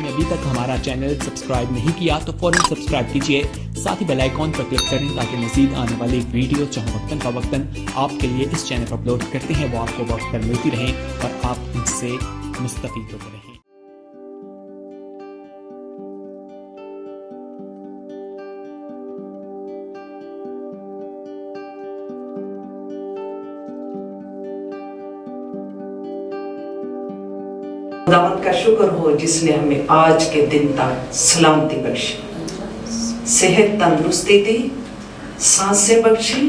آپ نے ابھی تک ہمارا چینل سبسکرائب نہیں کیا تو فوراً سبسکرائب کیجئے، ساتھ ہی بیل آئیکن پر کلک کریں تاکہ مزید آنے والی ویڈیو جہاں وقتاً فوقتاً آپ کے لیے اس چینل پر اپلوڈ کرتے ہیں وہ آپ کو وقت پر ملتی رہیں اور آپ ان سے مستفید ہوتے رہیں۔ خداوند کا شکر ہو جس نے ہمیں آج کے دن تک سلامتی بخشی، صحت تندرستی دی، سانسیں بخشی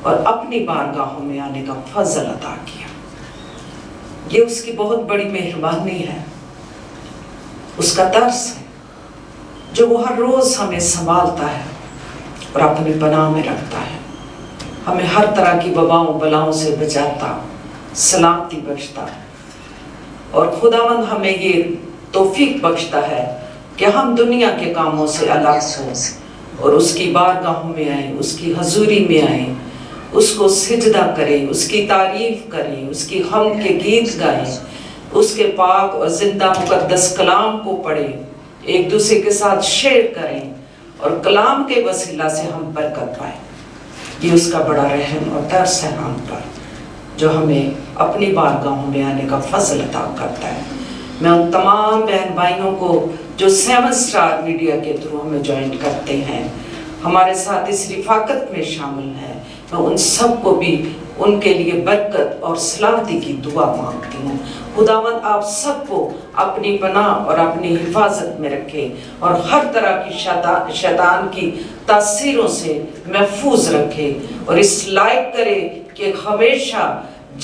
اور اپنی بارگاہوں میں آنے کا فضل عطا کیا۔ یہ اس کی بہت بڑی مہربانی ہے، اس کا ترس ہے جو وہ ہر روز ہمیں سنبھالتا ہے اور اپنی پناہ میں رکھتا ہے، ہمیں ہر طرح کی وباؤں بلاؤں سے بچاتا، سلامتی بخشتا ہے۔ اور خداوند ہمیں یہ توفیق بخشتا ہے کہ ہم دنیا کے کاموں سے الگ ہوں اور اس کی بارگاہوں میں آئیں، اس کی حضوری میں آئیں، اس کو سجدہ کریں، اس کی تعریف کریں، اس کی حمد کے گیت گائیں، اس کے پاک اور زندہ مقدس کلام کو پڑھیں، ایک دوسرے کے ساتھ شیئر کریں اور کلام کے وسیلہ سے ہم برکت پائیں۔ یہ اس کا بڑا رحم اور ترس ہے ہم پر، جو ہمیں اپنی بارگاہوں میں آنے کا فضل عطا کرتا ہے۔ میں ان تمام بہن بھائیوں کو جو 7 سٹار میڈیا کے تھرو ہمیں جوائن کرتے ہیں، ہمارے ساتھ اس رفاقت میں شامل ہیں، میں ان سب کو بھی ان کے لیے برکت اور سلامتی کی دعا مانگتی ہوں۔ خداوند آپ سب کو اپنی پناہ اور اپنی حفاظت میں رکھے اور ہر طرح کی شیطان کی تاثیروں سے محفوظ رکھے اور اس لائق کرے کہ ہمیشہ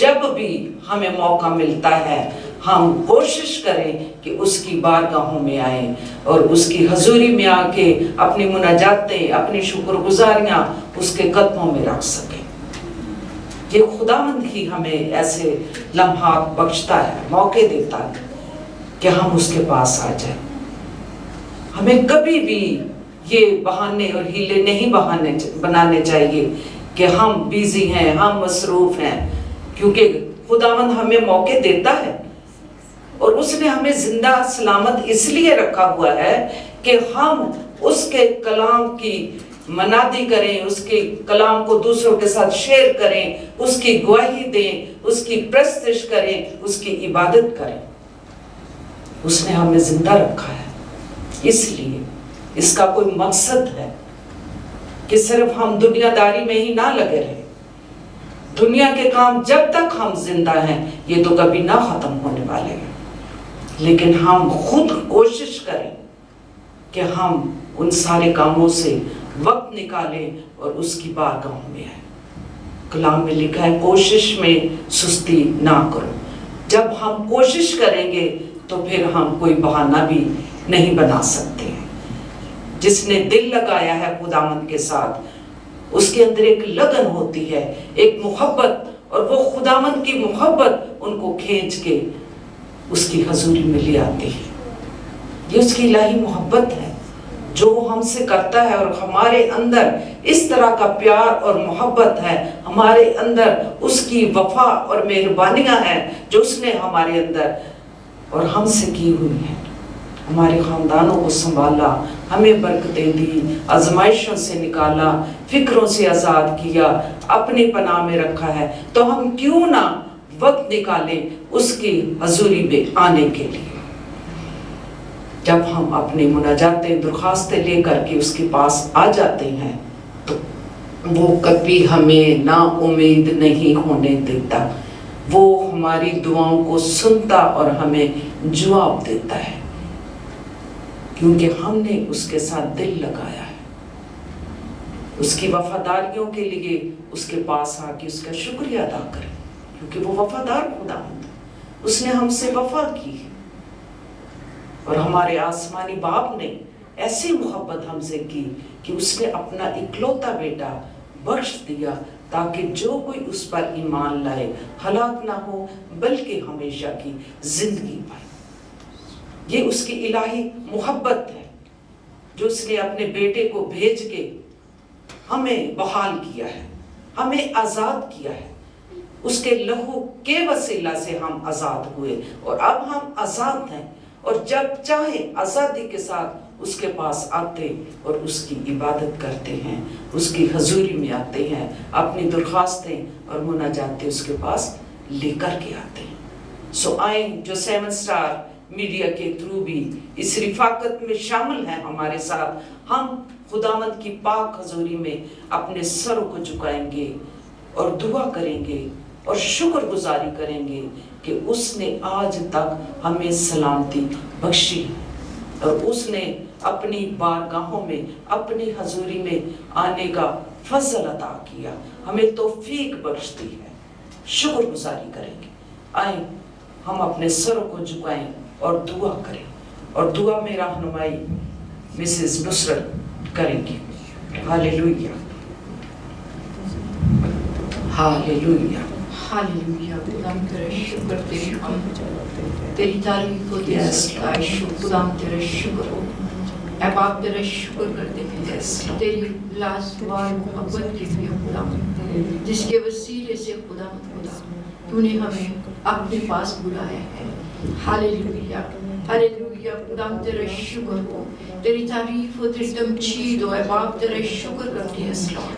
جب بھی ہمیں موقع ملتا ہے ہم کوشش کریں کہ اس کی بارگاہوں میں آئیں اور اس کی حضوری میں آ کے اپنی مناجاتیں، اپنی شکر گزاریاں اس کے قدموں میں رکھ سکیں۔ یہ خداوند ہی ہمیں ایسے لمحات بخشتا ہے، موقع دیتا ہے کہ ہم اس کے پاس آ جائیں۔ ہمیں کبھی بھی یہ بہانے اور ہیلے نہیں بنانے چاہیے کہ ہم بیزی ہیں، ہم مصروف ہیں، کیونکہ خداوند ہمیں موقع دیتا ہے اور اس نے ہمیں زندہ سلامت اس لیے رکھا ہوا ہے کہ ہم اس کے کلام کی منادی کریں، اس کے کلام کو دوسروں کے ساتھ شیئر کریں، اس کی گواہی دیں، اس کی پرستش کریں، اس کی عبادت کریں۔ اس نے ہمیں زندہ رکھا ہے، اس لیے اس کا کوئی مقصد ہے کہ صرف ہم دنیا داری میں ہی نہ لگے رہیں۔ دنیا کے کام جب تک ہم زندہ ہیں یہ تو کبھی نہ ختم ہونے والے ہیں، لیکن ہم خود کوشش کریں کہ ہم ان سارے کاموں سے وقت نکالیں اور اس کی بارگاہوں میں آئیں۔ کلام میں لکھا ہے کوشش میں سستی نہ کرو۔ جب ہم کوشش کریں گے تو پھر ہم کوئی بہانہ بھی نہیں بنا سکتے ہیں۔ جس نے دل لگایا ہے خداوند کے ساتھ اس کے اندر ایک لگن ہوتی ہے، ایک محبت، اور وہ خداوند کی محبت ان کو کھینچ کے اس کی حضوری میں لے آتی ہے۔ یہ اس کی الہی محبت ہے جو وہ ہم سے کرتا ہے، اور ہمارے اندر اس طرح کا پیار اور محبت ہے، ہمارے اندر اس کی وفا اور مہربانیاں ہیں جو اس نے ہمارے اندر اور ہم سے کی ہوئی ہیں۔ ہمارے خاندانوں کو سنبھالا، ہمیں برکتیں دی، آزمائشوں سے نکالا، فکروں سے آزاد کیا، اپنی پناہ میں رکھا ہے، تو ہم کیوں نہ وقت نکالیں اس کی حضوری میں آنے کے لیے۔ جب ہم اپنی مناجاتیں، درخواستیں لے کر کے اس کے پاس آ جاتے ہیں تو وہ کبھی ہمیں نا امید نہیں ہونے دیتا، وہ ہماری دعاؤں کو سنتا اور ہمیں جواب دیتا ہے، کیونکہ ہم نے اس کے ساتھ دل لگایا ہے۔ اس کی وفاداریوں کے لیے اس کے پاس آ کے اس کا شکریہ ادا کریں، کیونکہ وہ وفادار خداوند ہے، اس نے ہم سے وفا کی ہے، اور ہمارے آسمانی باپ نے ایسی محبت ہم سے کی کہ اس نے اپنا اکلوتا بیٹا بخش دیا تاکہ جو کوئی اس پر ایمان لائے ہلاک نہ ہو بلکہ ہمیشہ کی زندگی پائے۔ یہ اس کی الہی محبت ہے جو اس نے اپنے بیٹے کو بھیج کے ہمیں بحال کیا ہے، ہمیں آزاد کیا ہے۔ اس کے لہو کے وسیلہ سے ہم آزاد ہوئے اور اب ہم آزاد ہیں اور جب چاہے آزادی کے ساتھ اس کے پاس آتے اور اس کی عبادت کرتے ہیں، اس کی حضوری میں آتے ہیں، اپنی درخواستیں اور مناجاتیں اس کے پاس لے کر کے آتے ہیں۔ سو آئیں جو 7 اسٹار میڈیا کے تھرو بھی اس رفاقت میں شامل ہیں ہمارے ساتھ، ہم خداوند کی پاک حضوری میں اپنے سروں کو جھکائیں گے اور دعا کریں گے اور شکر گزاری کریں گے کہ اس نے آج تک ہمیں سلامتی بخشی اور اس نے اپنی بارگاہوں میں اپنی حضوری میں آنے کا فضل عطا کیا، ہمیں توفیق بخش دی ہے۔ شکر گزاری کریں گے۔ آئیں ہم اپنے سروں کو جھکائیں اور دعا کریں، اور دعا میں رہنمائی مسز نصرت کریں گے۔ ہاللیلویہ، ہاللیلویہ، ہاللیلویہ۔ خداوند تیرا شکر، تیری حمد، تیری تعریف ہو، تیری ستائش ہو۔ خداوند تیرا شکر ہو، اے باپ تیرا شکر کرتے ہیں تیری لازوال محبت کے لیے خداوند، جس کے وسیلے سے خداوند خدا تو نے ہمیں اپنے پاس بلایا ہے۔ ہاللیلویہ، ہاللیلویہ۔ خداوند تیرا شکر ہو، تیری تعریف ہو، تیری تمجید ہو، اے باپ تیرا شکر کرتے ہیں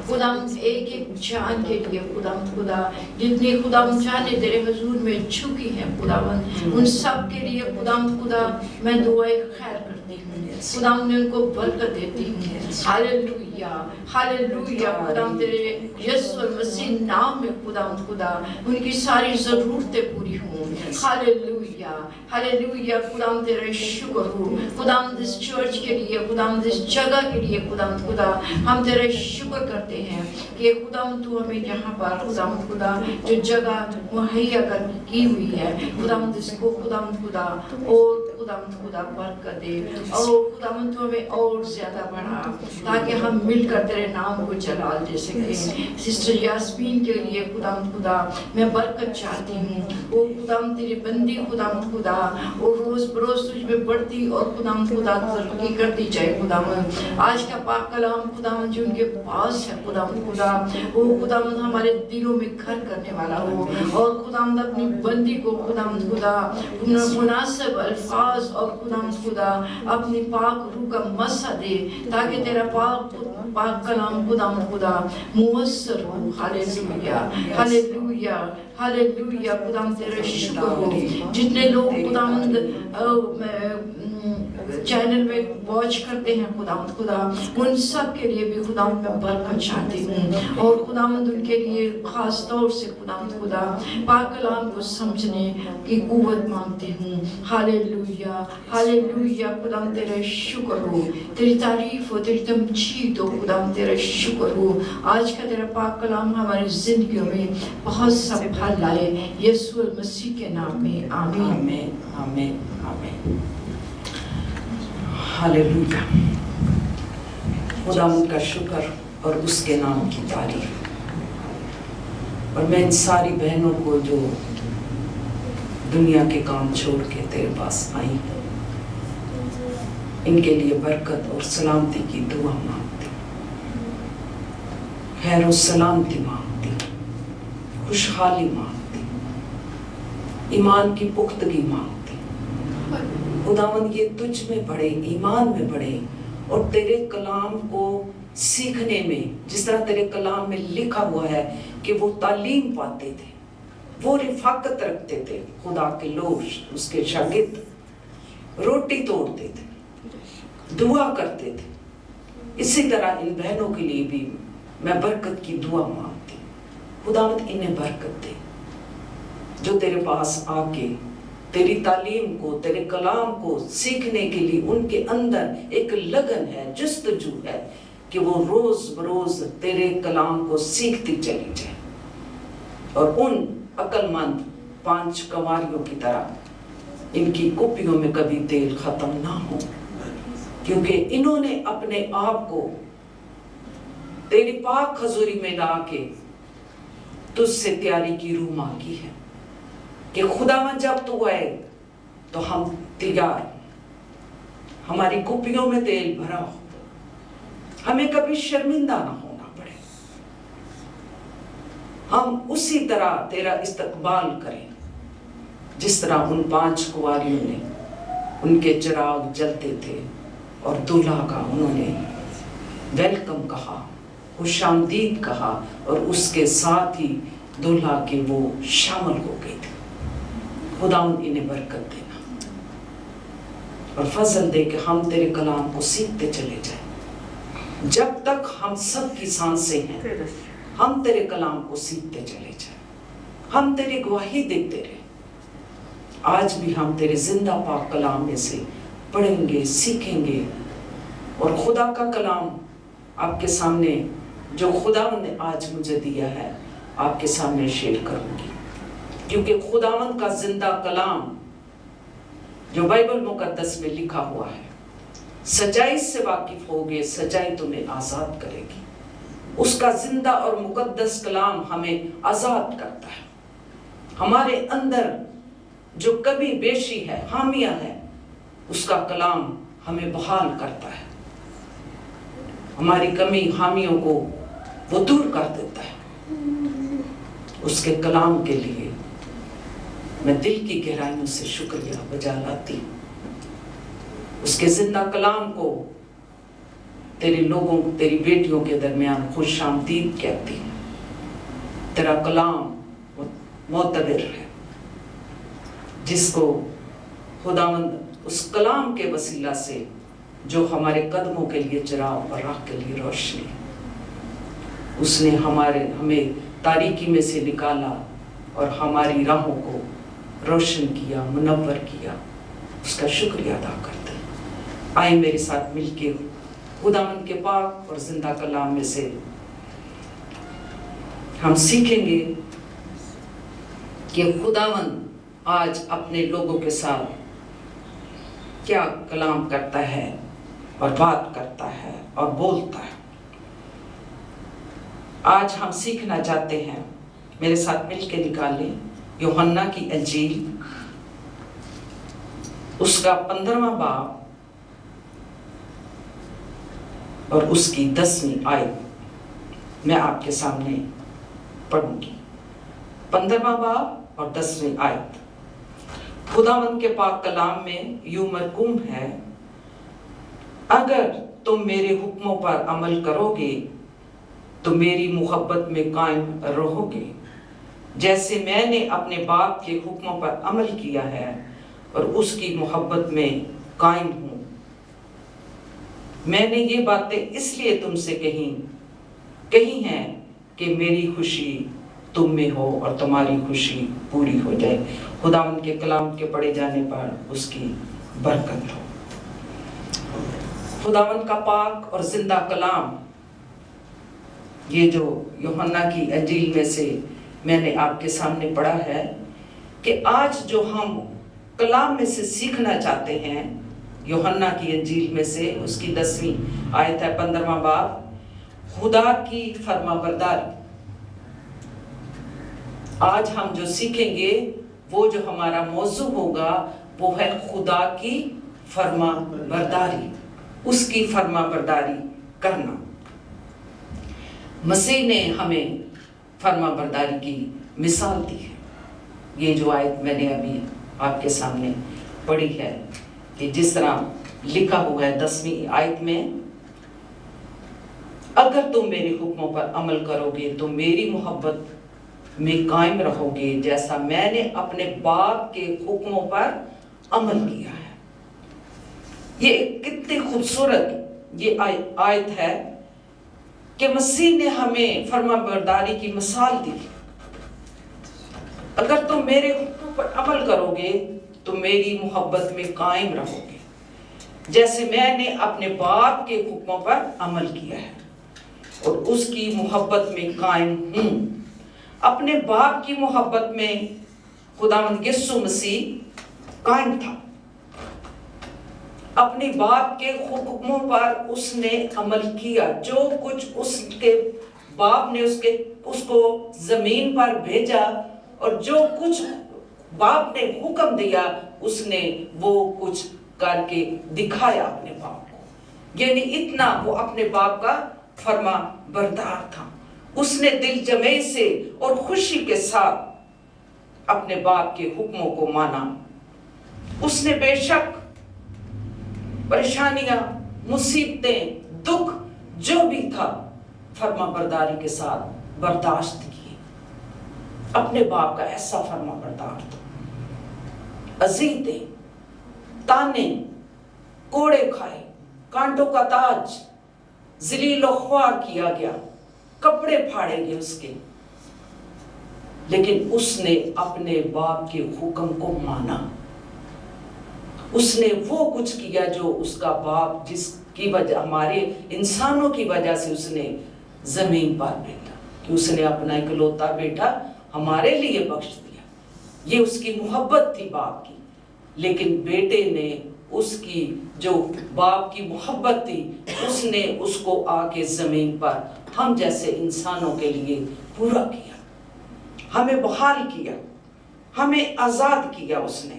خداوند ایک ایک جان کے لیے خداوند خدا، جتنی خداوند جانے تیرے حضور میں جھکی ہیں خداوند، ان سب کے لیے خداوند خدا میں دعائے خیر کرتی ہوں، خداوند میں ان کو برکت دیتی ہوں۔ ہاللیلویہ، ہاللیلویہ۔ خداوند تیرے یسوع المسیح نام میں خداوند خدا ان کی ساری ضرورتیں پوری ہوں۔ ہاللیلویہ، ہاللیلویہ۔ خداوند تیرا شکر ہو، خداوند اس چرچ کے لیے، خداوند اس جگہ کے لیے خداوند خدا ہم تیرا شکر کرتے ہیں کہ خداوند تو ہمیں یہاں پر خداوند خدا جو جگہ مہیا کی ہوئی ہے خداوند اس کو خداوند خدا اور خداوند خدا برکت دے، اور خداوند تو ہمیں اور زیادہ بڑھا تاکہ ہم مل کر تیرے نام کو جلال دے سکیں۔ سسٹر یاسمین کے لیے خداوند خدا میں برکت چاہتی ہوں، وہ خداوند تیری بندی خداوند خدا اور روز بروز تجھ میں بڑھتی اور خداوند خدا ترقی کرتی جائے خداوند۔ آج کا پاک کلام خداوند جو ان کے پاس ہے خداوند خدا، وہ خداوند ہمارے دلوں میں گھر کرنے والا ہو، اور خداوند اپنی بندی کو خداوند خدا مناسب الفاظ اور خداوند خدا اپنی پاک روح کا مسح دے تاکہ تیرا پاک کلام خداوند خدا مؤثر ہو۔ ہاللیلویہ، ہاللیلویہ، ہاللیلویہ۔ خداوند تیرا شکر ہو، جتنے لوگ خداوند چینل میں واچ کرتے ہیں خداوند خدا، ان سب کے لیے بھی خداوند میں برکت چاہتی ہوں، اور خداوند ان کے لیے خاص طور سے خداوند خدا پاک کلام کو سمجھنے کی قوت مانگتی ہوں۔ ہاللیلویہ، ہاللیلویہ۔ خداوند تیرا شکر ہو، تیری تعریف ہو، تیری تمجید ہو، خداوند تیرا شکر ہو۔ آج کا تیرا پاک کلام ہماری زندگیوں میں بہت سا پھل لائے، یسوع المسیح کے نام میں آمین، آمین، آمین، آمین۔ ہاللیلویہ۔ خداوند کا شکر اور اس کے نام کی تعریف۔ اور میں ان ساری بہنوں کو جو دنیا کے کام چھوڑ کے تیرے پاس آئی ہیں، ان کے لیے برکت اور سلامتی کی دعا مانگتی، خیر و سلامتی مانگتی، خوشحالی مانگتی، ایمان کی پختگی مانگتی۔ خداوند یہ تجھ میں بڑھے، ایمان میں بڑھے، اور تیرے کلام کو سیکھنے میں، جس طرح تیرے کلام میں لکھا ہوا ہے کہ وہ تعلیم پاتے تھے، وہ رفاقت رکھتے تھے، خدا کے لوگ اس کے شاگرد روٹی توڑتے تھے، دعا کرتے تھے، اسی طرح ان بہنوں کے لیے بھی میں برکت کی دعا مانگتی ہوں۔ خداوند انہیں برکت دے، جو تیرے پاس آ کے تیری تعلیم کو، تیرے کلام کو سیکھنے کے لیے ان کے اندر ایک لگن ہے، جستجو ہے کہ وہ روز بروز تیرے کلام کو سیکھتی چلی جائے، اور ان عقل مند 5 کنواریوں کی طرح ان کی کپیوں میں کبھی تیل ختم نہ ہو، کیونکہ انہوں نے اپنے آپ کو تیری پاک حضوری میں لا کے تجھ سے تیاری کی روح مانگی ہے کہ خداوند جب تو آئے تو ہم تیار، ہماری کپیوں میں تیل بھرا ہو، ہمیں کبھی شرمندہ نہ ہونا پڑے، ہم اسی طرح تیرا استقبال کریں جس طرح ان 5 کنواریوں نے ان کے چراغ جلتے تھے اور دولہا کا انہوں نے ویلکم کہا، خوش آمدید کہا، اور اس کے ساتھ ہی دولہا کے وہ شامل ہو گئے تھے۔ خداوند انہیں برکت دینا اور فضل دے کہ ہم تیرے کلام کو سیکھتے چلے جائیں۔ جب تک ہم سب کی سانسیں ہیں ہم تیرے کلام کو سیکھتے چلے جائیں، ہم تیری گواہی دیتے رہیں۔ آج بھی ہم تیرے زندہ پاک کلام میں سے پڑھیں گے، سیکھیں گے، اور خدا کا کلام آپ کے سامنے جو خداوند نے آج مجھے دیا ہے آپ کے سامنے شیئر کروں گی، کیونکہ خداوند کا زندہ کلام جو بائبل مقدس میں لکھا ہوا ہے، سچائی سے واقف ہوگے، سچائی تمہیں آزاد کرے گی۔ اس کا زندہ اور مقدس کلام ہمیں آزاد کرتا ہے۔ ہمارے اندر جو کمی بیشی ہے، خامیاں ہے، اس کا کلام ہمیں بحال کرتا ہے، ہماری کمی خامیوں کو وہ دور کر دیتا ہے۔ اس کے کلام کے لیے میں دل کی گہرائیوں سے شکریہ بجا لاتی ہوں۔ اس کے زندہ کلام کو تیرے لوگوں، تیری بیٹیوں کے درمیان خوش آمدید کہتی ہوں۔ تیرا کلام معتبر ہے، جس کو خداوند اس کلام کے وسیلہ سے جو ہمارے قدموں کے لیے چراغ اور راہ کے لیے روشنی، اس نے ہمیں تاریکی میں سے نکالا اور ہماری راہوں کو روشن کیا، منور کیا۔ اس کا شکریہ ادا کرتے ہیں۔ آئے میرے ساتھ مل کے خداوند کے پاک اور زندہ کلام میں سے ہم سیکھیں گے کہ خداوند آج اپنے لوگوں کے ساتھ کیا کلام کرتا ہے اور بات کرتا ہے اور بولتا ہے۔ آج ہم سیکھنا چاہتے ہیں، میرے ساتھ مل کے نکالیں یوحنا کی انجیل، اس کا 15واں باب اور اس کی 10ویں آیت میں آپ کے سامنے پڑھوں گی۔ 15واں باب اور 10ویں آیت خداوند کے پاک کلام میں یوں مرقوم ہے، اگر تم میرے حکموں پر عمل کرو گے تو میری محبت میں قائم رہو گے، جیسے میں نے اپنے باپ کے حکموں پر عمل کیا ہے اور اس کی محبت میں قائم ہوں۔ میں نے یہ باتیں اس لیے تم سے کہی ہیں کہ میری خوشی تم میں ہو اور تمہاری خوشی پوری ہو جائے۔ خداوند کے کلام کے پڑھے جانے پر اس کی برکت ہو۔ خداوند کا پاک اور زندہ کلام، یہ جو یوحنا کی انجیل میں سے میں نے آپ کے سامنے پڑھا ہے، کہ آج جو ہم کلام میں سے سیکھنا چاہتے ہیں، یوحنا کی انجیل میں سے اس کی 10ویں آیت ہے، 15واں باب، خدا کی فرما برداری۔ آج ہم جو سیکھیں گے وہ جو ہمارا موضوع ہوگا وہ ہے خدا کی فرما برداری، اس کی فرما برداری کرنا۔ مسیح نے ہمیں فرما برداری کی مثال دی ہے۔ یہ جو آیت میں نے ابھی آپ کے سامنے پڑھی ہے، کہ جس طرح لکھا ہوا ہے 10ویں آیت میں، اگر تم میرے حکموں پر عمل کرو گے تو میری محبت میں قائم رہو گے، جیسا میں نے اپنے باپ کے حکموں پر عمل کیا ہے۔ یہ کتنی خوبصورت یہ آیت ہے کہ مسیح نے ہمیں فرما برداری کی مثال دی۔ اگر تم میرے حکموں پر عمل کرو گے تو میری محبت میں قائم رہو گے، جیسے میں نے اپنے باپ کے حکموں پر عمل کیا ہے اور اس کی محبت میں قائم ہوں۔ اپنے باپ کی محبت میں خداوند یسوع مسیح قائم تھا۔ اپنے باپ کے حکموں پر اس نے عمل کیا۔ جو کچھ اس کے باپ نے اس کو زمین پر بھیجا اور جو کچھ باپ نے حکم دیا، اس نے وہ کچھ کر کے دکھایا اپنے باپ کو۔ یعنی اتنا وہ اپنے باپ کا فرما بردار تھا۔ اس نے دل جمعی سے اور خوشی کے ساتھ اپنے باپ کے حکموں کو مانا۔ اس نے بے شک परेशानियां, मुसीबतें, दुख जो भी था फर्मा बरदारी के साथ बर्दाश्त किए। अपने बाप का ऐसा फर्मा बरदार था। अजीतें, ताने, कोड़े खाए, कांटों का ताज, ज़लील ख्वार किया गया, कपड़े फाड़े गए उसके, लेकिन उसने अपने बाप के हुक्म को माना। उसने वो कुछ किया जो उसका बाप, जिसकी वजह हमारे इंसानों की वजह से उसने जमीन पर भेजा, कि उसने अपना इकलौता बेटा हमारे लिए बख्श दिया। ये उसकी मोहब्बत थी बाप की, लेकिन बेटे ने उसकी जो बाप की मोहब्बत थी उसने उसको आके जमीन पर हम जैसे इंसानों के लिए पूरा किया, हमें बहाल किया, हमें आजाद किया उसने।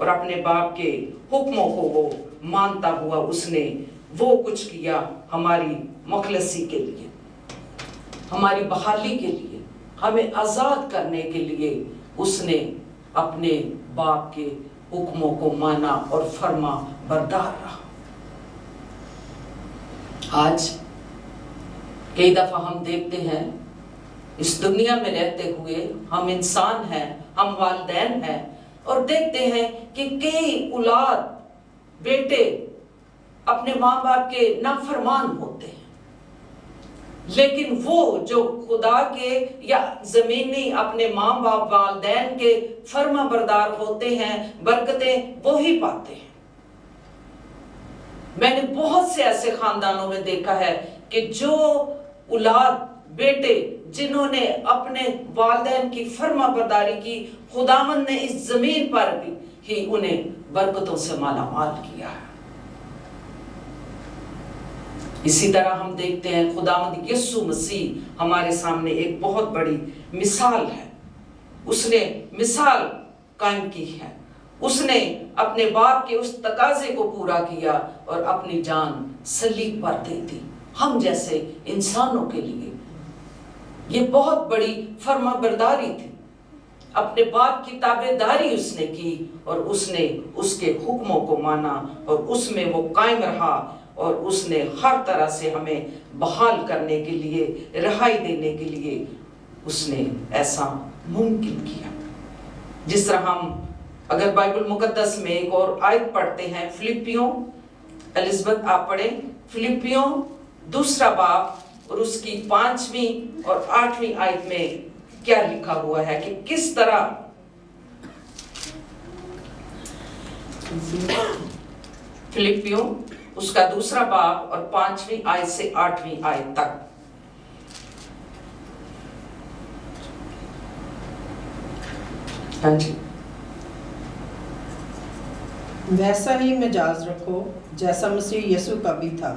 और अपने बाप के हुक्मों को वो मानता हुआ उसने वो कुछ किया हमारी मखलसी के लिए, हमारी बहाली के लिए, हमें आजाद करने के लिए उसने अपने बाप के हुक्मों को माना और फर्मा बरदार रहा। आज कई दफा हम देखते हैं इस दुनिया में रहते हुए, हम इंसान हैं, हम वालिदैन हैं, और देखते हैं कि कई औलाद, बेटे अपने माँ बाप के नाफरमान होते हैं, लेकिन वो जो खुदा के या जमीनी अपने माँ बाप वालिदैन के फर्मा बरदार होते हैं, बरकतें वो ही पाते हैं। मैंने बहुत से ऐसे खानदानों में देखा है कि जो औलाद, बेटे जिन्होंने अपने वालिदैन की फर्मा बरदारी की, खुदावंद ने इस जमीन पर भी ही उन्हें बरकतों से मालामाल किया है। इसी तरह हम देखते हैं खुदावंद यीशु मसीह हमारे सामने एक बहुत बड़ी मिसाल है। उसने मिसाल कायम की है, उसने अपने बाप के उस तकाजे को पूरा किया और अपनी जान सलीब पर दे दी हम जैसे इंसानों के लिए। ये बहुत बड़ी फर्मा बरदारी थी। अपने बाप की ताबेदारी उसने की और उसने उसके हुक्मों को माना और उसमें वो कायम रहा, और उसने हर तरह से हमें बहाल करने के लिए, रिहाई देने के लिए उसने ऐसा मुमकिन किया। जिस तरह हम अगर बाइबल मुकद्दस में एक और आयत पढ़ते हैं, फिलिपियों, एलिजबेथ आप पढ़ें, फिलिपियों 2 बाब और उसकी 5वीं और 8वीं आयत में क्या लिखा हुआ है कि किस तरह फिलिपियों उसका 2 बाब और 5वीं आयत से 8वीं आयत तक। हाँ जी। वैसा ही मिजाज रखो जैसा मसीह यीशु का भी था।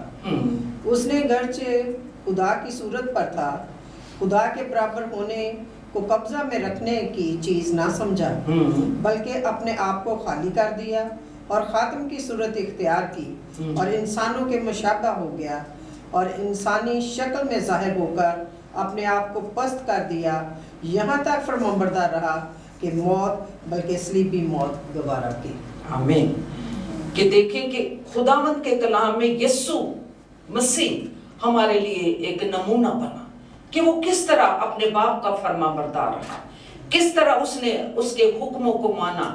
उसने गरचे खुदा की सूरत पर था, खुदा के बराबर होने को कब्जा में रखने की चीज ना समझा, बल्कि अपने आप को खाली कर दिया और खातम की सूरत इख्तियार की और इंसानों के मुशाबा हो गया और इंसानी शक्ल में जाहिर होकर अपने आप को पस्त कर दिया, यहाँ तक फरमाबरदार रहा कि मौत, बल्कि सलीबी मौत गवारा की। आमीन। कि देखें कि खुदावंद के कलाम में यीशु मसीह हमारे लिए एक नमूना बना कि वो किस तरह अपने बाप का फर्मा बरदार रहा, किस तरह उसने उसके हुक्मों को माना।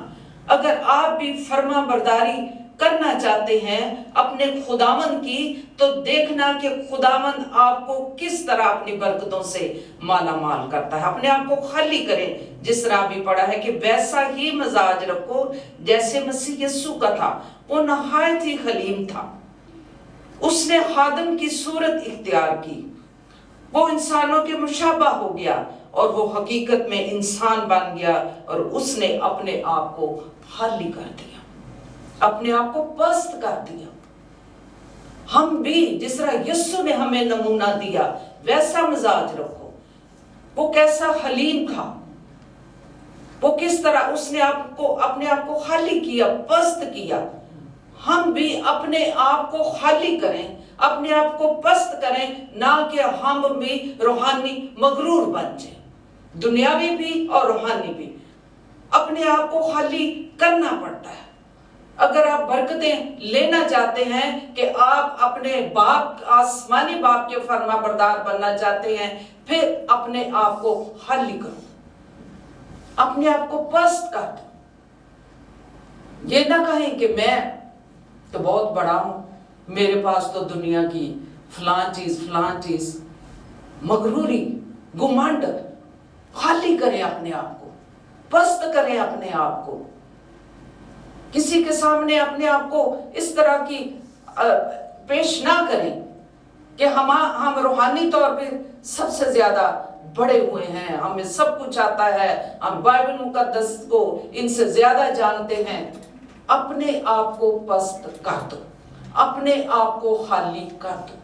अगर आप भी फर्मा बरदारी करना चाहते हैं अपने खुदावंद की, तो देखना कि खुदावंद आपको किस तरह अपनी बरकतों से माला माल करता है। अपने आप को खाली करें, जिस तरह भी पढ़ा है कि वैसा ही मिजाज रखो जैसे मसीह यीशु का था। वो नहायत ही हलीम था, उसने खादम की सूरत इख्तियार की, वो इंसानों के मुशाबा हो गया और वो हकीकत में इंसान बन गया और उसने अपने आप को खाली कर दिया, अपने आप को पस्त कर दिया। हम भी जिस तरह यीशु ने हमें नमूना दिया वैसा मिजाज रखो। वो कैसा हलीम था, वो किस तरह उसने आपको अपने आप को खाली किया, पस्त किया। हम भी अपने आप को खाली करें, अपने आप को पस्त करें, ना कि हम भी रूहानी मगरूर बन जाए। दुनियावी भी और रूहानी भी अपने आप को खाली करना पड़ता है। अगर आप बरकतें लेना चाहते हैं, कि आप अपने बाप, आसमानी बाप के फर्मा बरदार बनना चाहते हैं, फिर अपने आप को खाली करो, अपने आप को पस्त कर दो। ये ना कहें कि मैं तो बहुत बड़ा हूं, मेरे पास तो दुनिया की फलां चीज, मगरूरी, घुमंड। खाली करें अपने आप को, पस्त करें अपने आप को। किसी के सामने अपने आप को इस तरह की पेश ना करें कि हम रूहानी तौर पे सबसे ज्यादा बड़े हुए हैं, हमें सब कुछ आता है, हम बाइबल मुकद्दस को इनसे ज्यादा जानते हैं। अपने आप को पस्त कर दो, अपने आप को खाली कर दो।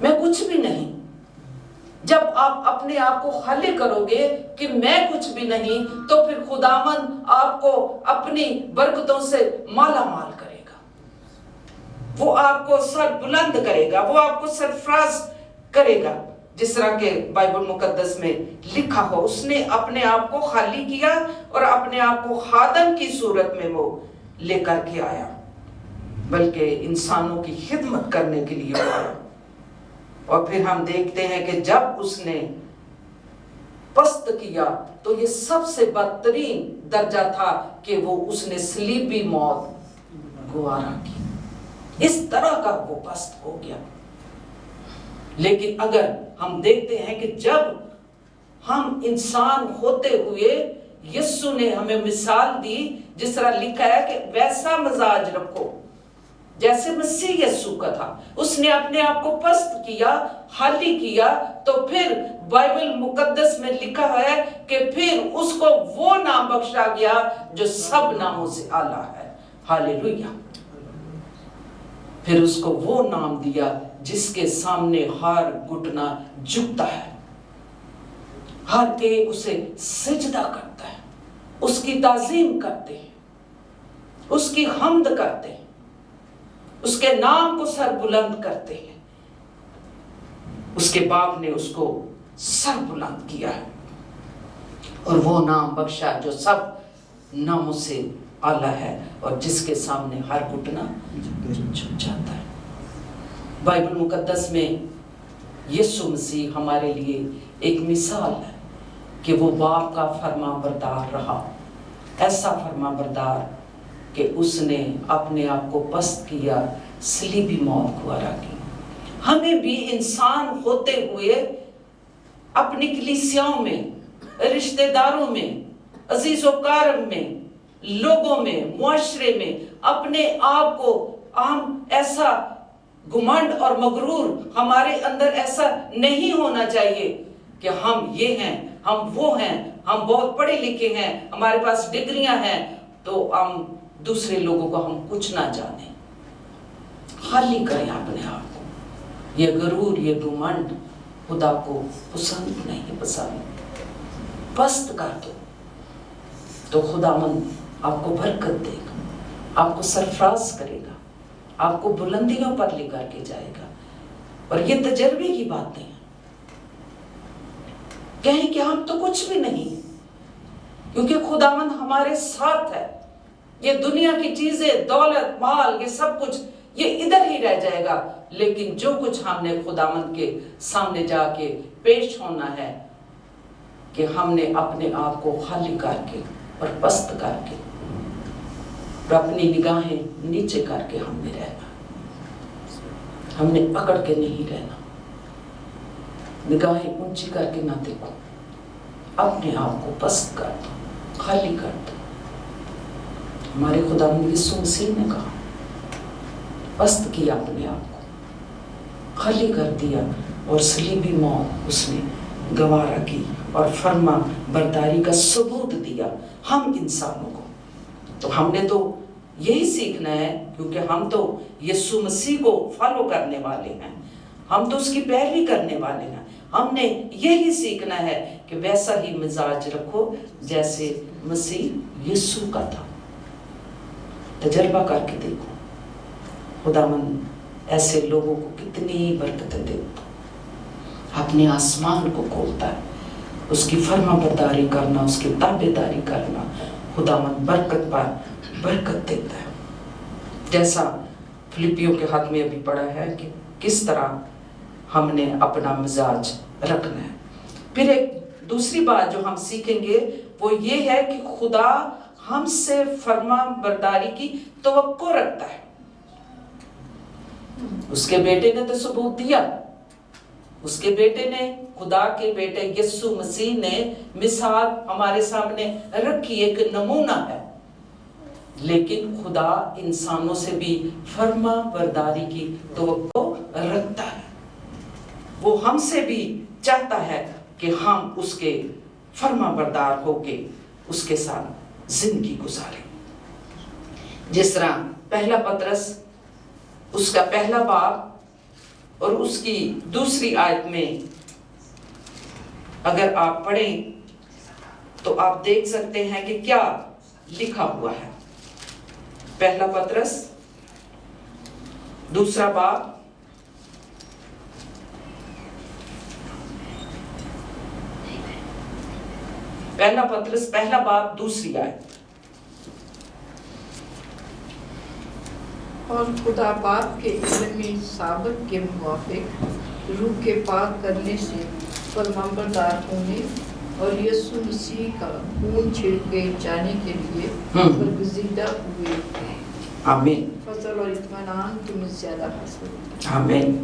मैं कुछ भी नहीं। जब आप अपने आप को खाली करोगे कि मैं कुछ भी नहीं, तो फिर खुदावंद आपको अपनी बरकतों से माला माल करेगा। वो आपको सर बुलंद करेगा, वो आपको सरफराज करेगा। जिस तरह के बाइबल मुकद्दस में लिखा हो, उसने अपने आप को खाली किया और अपने आप को खादम की सूरत में वो लेकर के आया, बल्कि इंसानों की खिदमत करने के लिए वो आया। और फिर हम देखते हैं कि जब उसने पस्त किया तो ये सबसे बदतरीन दर्जा था कि वो उसने सलीबी मौत गवारा की। इस तरह का वो पस्त हो गया। लेकिन अगर हम देखते हैं कि जब हम इंसान होते हुए यीशु ने हमें मिसाल दी, जिस तरह लिखा है कि वैसा मिजाज रखो जैसे मसीह यीशु का था। उसने अपने आप को पस्त किया, खाली किया, तो फिर बाइबल मुकद्दस में लिखा है कि फिर उसको वो नाम बख्शा गया जो सब नामों से आला है। हालेलुया। फिर उसको वो नाम दिया जिसके सामने हर घुटना झुकता है, हर एक उसे सिजदा करता है, उसकी ताजीम करते हैं, उसकी हम्द करते हैं, उसके नाम को सर बुलंद करते हैं। उसके बाप ने उसको सर बुलंद किया है और वो नाम बख्शा जो सब नामों से आला है और जिसके सामने हर घुटना झुक जाता है। बाइबल मुकद्दस में यीशु मसीह हमारे लिए एक मिसाल है कि वो बाप का फरमाबरदार रहा, ऐसा फरमाबरदार कि उसने अपने आप को पस्त किया, सलीबी मौत गवारा की। हमें भी इंसान होते हुए अपनी कलीसियाओं में, रिश्तेदारों में, अजीज़ों-कारम में, लोगों में, मुआशरे में अपने आप को हम ऐसा घुमंड और मगरूर हमारे अंदर ऐसा नहीं होना चाहिए कि हम ये हैं, हम वो हैं, हम बहुत पढ़े लिखे हैं, हमारे पास डिग्रियां हैं, तो हम दूसरे लोगों को हम कुछ ना जाने। खाली करें अपने आप को। ये गरूर, ये घुमंड खुदा को पसंद नहीं, पसंद। पस्त कर दो तो खुदावंद आपको बरकत देगा, आपको सरफराज करेगा, आपको बुलंदियों पर लेकर के जाएगा। और ये तजर्बे की बातें हैं। कहें कि हम तो कुछ भी नहीं, क्योंकि खुदावंद हमारे साथ है। ये दुनिया की चीजें, दौलत, माल, ये सब कुछ ये इधर ही रह जाएगा, लेकिन जो कुछ हमने खुदावंद के सामने जाके पेश होना है कि हमने अपने आप को खाली करके और पस्त करके और अपनी निगाहें नीचे करके हमने रहना, हमने अकड़ के नहीं रहना, निगाहें ऊंची करके ना देखो, अपने आप को पस्त कर दो, खाली कर दो। हमारे खुदावंद यीशु मसीह ने कहा, पस्त किया, अपने आप को खाली कर दिया और सलीबी मौत उसने गवारा की और फर्मा बरदारी का सबूत दिया हम इंसानों को। तो हमने तो यही सीखना है, क्योंकि हम तो यीशु मसीह को फॉलो करने वाले हैं, हम तो उसकी पैरवी करने वाले हैं। हमने यही सीखना है कि वैसा ही मिजाज रखो जैसे मसीह यीशु का था। तजर्बा करके देखो, खुदावंद ऐसे लोगों को कितनी बरकतें देता, अपने आसमान को खोलता है। उसकी फर्माबरदारी करना, उसकी ताबेदारी करना खुदावंद बरकत पर बरकत देता है। जैसा फिलिपियों के हाथ में अभी पढ़ा है कि किस तरह हमने अपना मिजाज रखना है। फिर एक दूसरी बात जो हम सीखेंगे वो ये है कि खुदा हमसे फर्मा बरदारी की तवक्को रखता है। उसके बेटे ने तो सबूत दिया, उसके बेटे ने, खुदा के बेटे यीशु मसीह ने मिसाल हमारे सामने रखी, एक नमूना है। लेकिन खुदा इंसानों से भी फर्मा बरदारी की तवक्को रखता है। वो हमसे भी चाहता है कि हम उसके फर्मा बरदार होके उसके साथ जिंदगी गुजारें। जिस तरह पहला पतरस उसका पहला बाब और उसकी दूसरी आयत में अगर आप पढ़ें तो आप देख सकते हैं कि क्या लिखा हुआ है। पहला पतरस दूसरा बाब पहला पतरस पहला बाब दूसरी आयत। और खुदा बाप के इल्म साबित के मुवाफिक रूह के पाक करने से फरमाबरदार होने और यीशु मसीह का खून छिड़के जाने के लिए बरगज़ीदा हुए। आमीन। फजल और इत्मीनान तुम्हें ज्यादा हासिल हो। आमीन।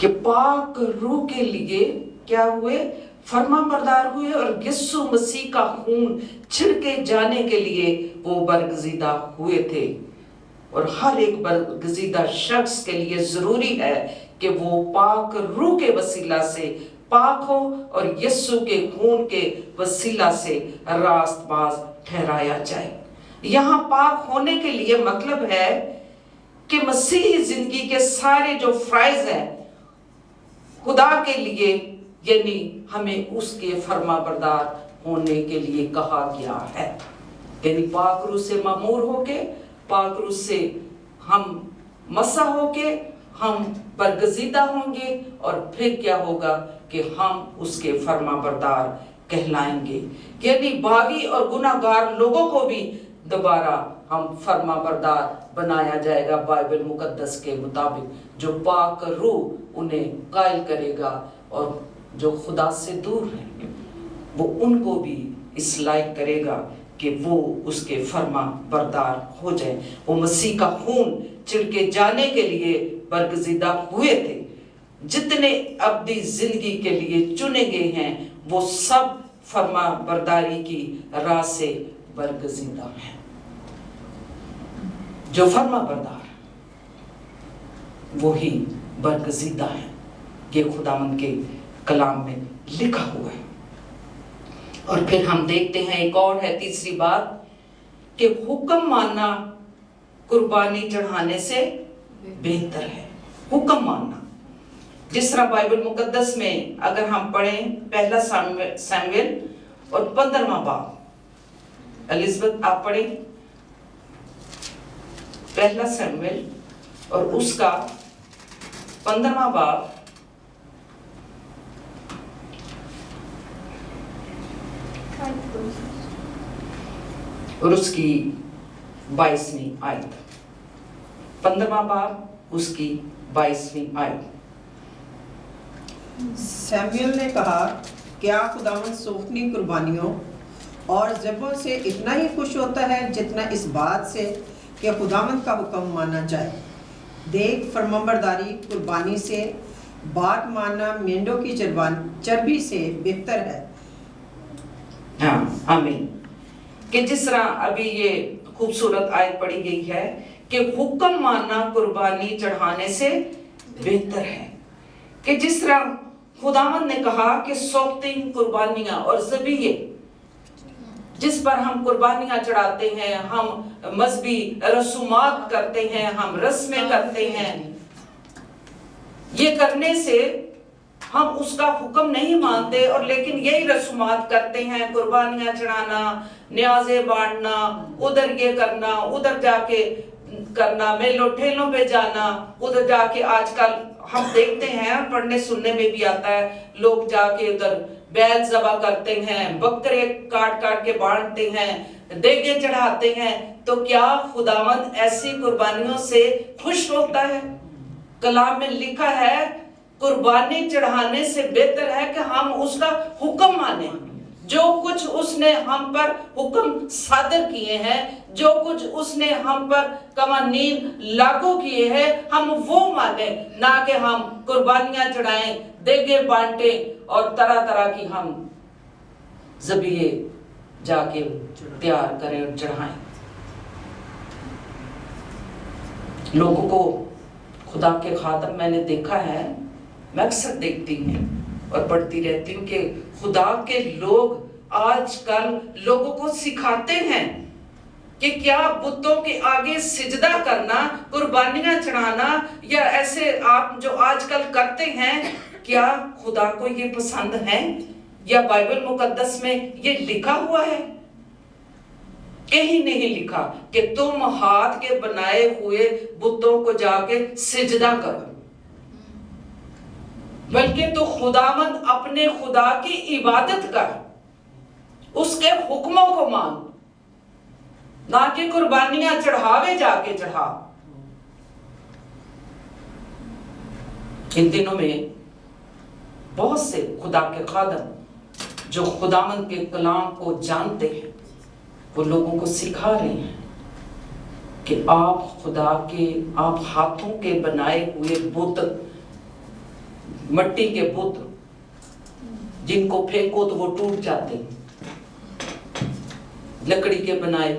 कि पाक रूह के लिए क्या हुए? फरमाबरदार हुए और यीशु मसीह का खून छिड़के जाने के लिए वो बरगज़ीदा हुए थे। और हर एक बरगज़ीदा शख्स के लिए जरूरी है कि वो पाक रूह के वसीला से पाक हो और यीशु के खून के वसीला से रास्तबाज ठहराया जाए। यहाँ पाक होने के लिए मतलब है कि मसीही जिंदगी के सारे जो फ्राइज हैं खुदा के लिए, यानी हमें उसके फरमाबरदार होने के लिए कहा गया है। यानी पाक रूह से मामूर होके, पाक रूह से हम मसा होके हम बरगज़ीदा होंगे और फिर क्या होगा कि हम उसके फरमाबरदार कहलाएंगे। यानी बागी और गुनाहगार लोगों को भी दोबारा हम फरमाबरदार बनाया जाएगा बाइबल मुकद्दस के मुताबिक। जो पाक रूह उन्हें कायल करेगा और जो खुदा से दूर हैं वो उनको भी इस लायक करेगा कि वो उसके फर्मा बरदार हो जाए। वो मसीह का खून छिड़के जाने के लिए बरगज़ीदा हुए थे। जितने अब्दी जिंदगी के लिए चुने गए हैं वो सब फर्मा बरदारी की राह से बरगज़ीदा हैं। जो फर्मा बरदार वो ही बरगज़ीदा है। ये खुदावंद के कलाम में लिखा हुआ है। और फिर हम देखते हैं एक और है तीसरी बात कि हुक्म मानना कुर्बानी चढ़ाने से बेहतर है। हुक्म मानना, जिस तरह बाइबल मुकद्दस में अगर हम पढ़ें पहला सैमुएल और 15वां बाब, एलिज़ाबेथ आप पढ़ें पहला सैमुएल और उसका 15वां बाब और उसकी 22वीं आयत। 15वां बाब उसकी 22वीं आयत। सैमुएल ने कहा, क्या खुदावंद सोखनी कुर्बानियों और ज़बों से इतना ही खुश होता है जितना इस बात से कि खुदावंद का हुक्म माना जाए। देख, फरमाबरदारी कुर्बानी से, बात मानना मेंढों की चर्बी से बेहतर है। हाँ, आमीन। कि जिस तरह अभी ये खूबसूरत आयत पढ़ी गई है कि हुक्म मानना कुर्बानी चढ़ाने से बेहतर है। कि जिस तरह खुदावंद ने कहा कि सौखती कुर्बानियां और ज़बीहे जिस पर हम कुर्बानियां चढ़ाते हैं, हम मजहबी रसूमात करते हैं, हम रस्में करते हैं, ये करने से हम उसका हुक्म नहीं मानते और लेकिन यही रसूमात करते हैं। कुर्बानियां चढ़ाना, न्याज़े बांटना, उधर ये करना, उधर जाके करना, मेलों ठेलों पे जाना, उधर जाके आजकल हम देखते हैं, पढ़ने सुनने में भी आता है, लोग जाके उधर बैल ज़बा करते हैं, बकरे काट काट के बांटते हैं, देगे चढ़ाते हैं। تو کیا خداوند ایسی قربانیوں سے خوش ہوتا ہے؟ کلام میں لکھا ہے قربانی چڑھانے سے بہتر ہے کہ ہم اس کا حکم مانیں. جو کچھ اس نے ہم پر حکم صادر کیے ہیں، جو کچھ اس نے ہم پر قوانین لاگو کیے ہیں، ہم وہ مانیں، نہ کہ ہم قربانیاں چڑھائیں، دیگیں بانٹیں اور طرح طرح کی ہم ذبیحے جا کے تیار کریں اور چڑھائیں. لوگوں کو خدا کے خادم میں نے دیکھا ہے، میں اکثر دیکھتی ہوں اور پڑھتی رہتی ہوں کہ خدا کے لوگ آج کل لوگوں کو سکھاتے ہیں کہ کیا بتوں کے آگے سجدہ کرنا، قربانیاں چڑھانا یا ایسے آپ جو آج کل کرتے ہیں، کیا خدا کو یہ پسند ہے؟ یا بائبل مقدس میں یہ لکھا ہوا ہے؟ کہیں نہیں لکھا کہ تم ہاتھ کے بنائے ہوئے بتوں کو جا کے سجدہ کرو، بلکہ تو خداوند اپنے خدا کی عبادت کر، اس کے حکموں کو مان، نہ کہ قربانیاں چڑھاوے جا کے چڑھا. ان دنوں میں بہت سے خدا کے خادم جو خداوند کے کلام کو جانتے ہیں، وہ لوگوں کو سکھا رہے ہیں کہ آپ ہاتھوں کے بنائے ہوئے بت، مٹی کے بت جن کو پھینکو تو وہ ٹوٹ جاتے ہیں، لکڑی کے بنائے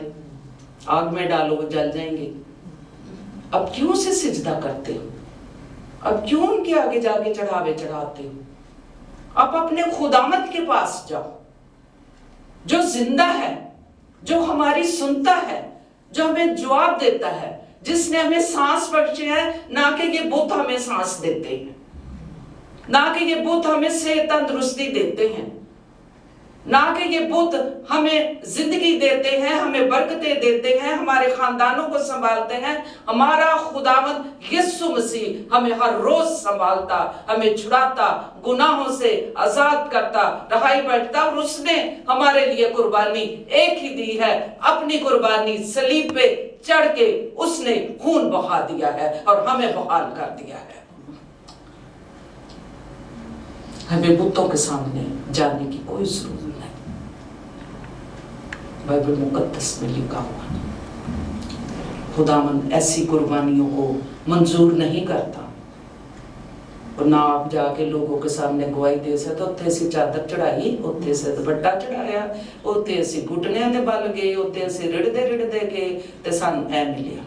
آگ میں ڈالو وہ جل جائیں گے، اب کیوں سے سجدہ کرتے ہو؟ اب کیوں ان کے آگے جا کے چڑھاوے چڑھاتے ہو؟ اب اپنے خداوند کے پاس جاؤ جو زندہ ہے، جو ہماری سنتا ہے، جو ہمیں جواب دیتا ہے، جس نے ہمیں سانس بخشی ہے، نہ کہ یہ بت ہمیں سانس دیتے ہیں، نہ کہ یہ بت ہمیں صحت تندرستی دیتے ہیں، نہ کہ یہ بت ہمیں زندگی دیتے ہیں، ہمیں برکتیں دیتے ہیں، ہمارے خاندانوں کو سنبھالتے ہیں. ہمارا خداوند یسوع مسیح ہمیں ہر روز سنبھالتا، ہمیں چھڑاتا، گناہوں سے آزاد کرتا، رہائی بخشتا، اور اس نے ہمارے لیے قربانی ایک ہی دی ہے، اپنی قربانی صلیب پہ چڑھ کے اس نے خون بہا دیا ہے اور ہمیں بحال کر دیا ہے. ہمیں بتوں کے سامنے جانے کی کوئی ضرورت نہیں. بائبل مقدس میں لکھا ہوا خداوند ایسی قربانیوں کو منظور نہیں کرتا. اور نہ آپ جا کے لوگوں کے سامنے گواہی دے سکتے، اتنے سے چادر چڑھائی، اتنے سے دوپٹہ چڑھایا، اتنے سے گھٹنیاں دے بل گئے، اتنے سے رڑدے گئے تے سانو اے ملیا.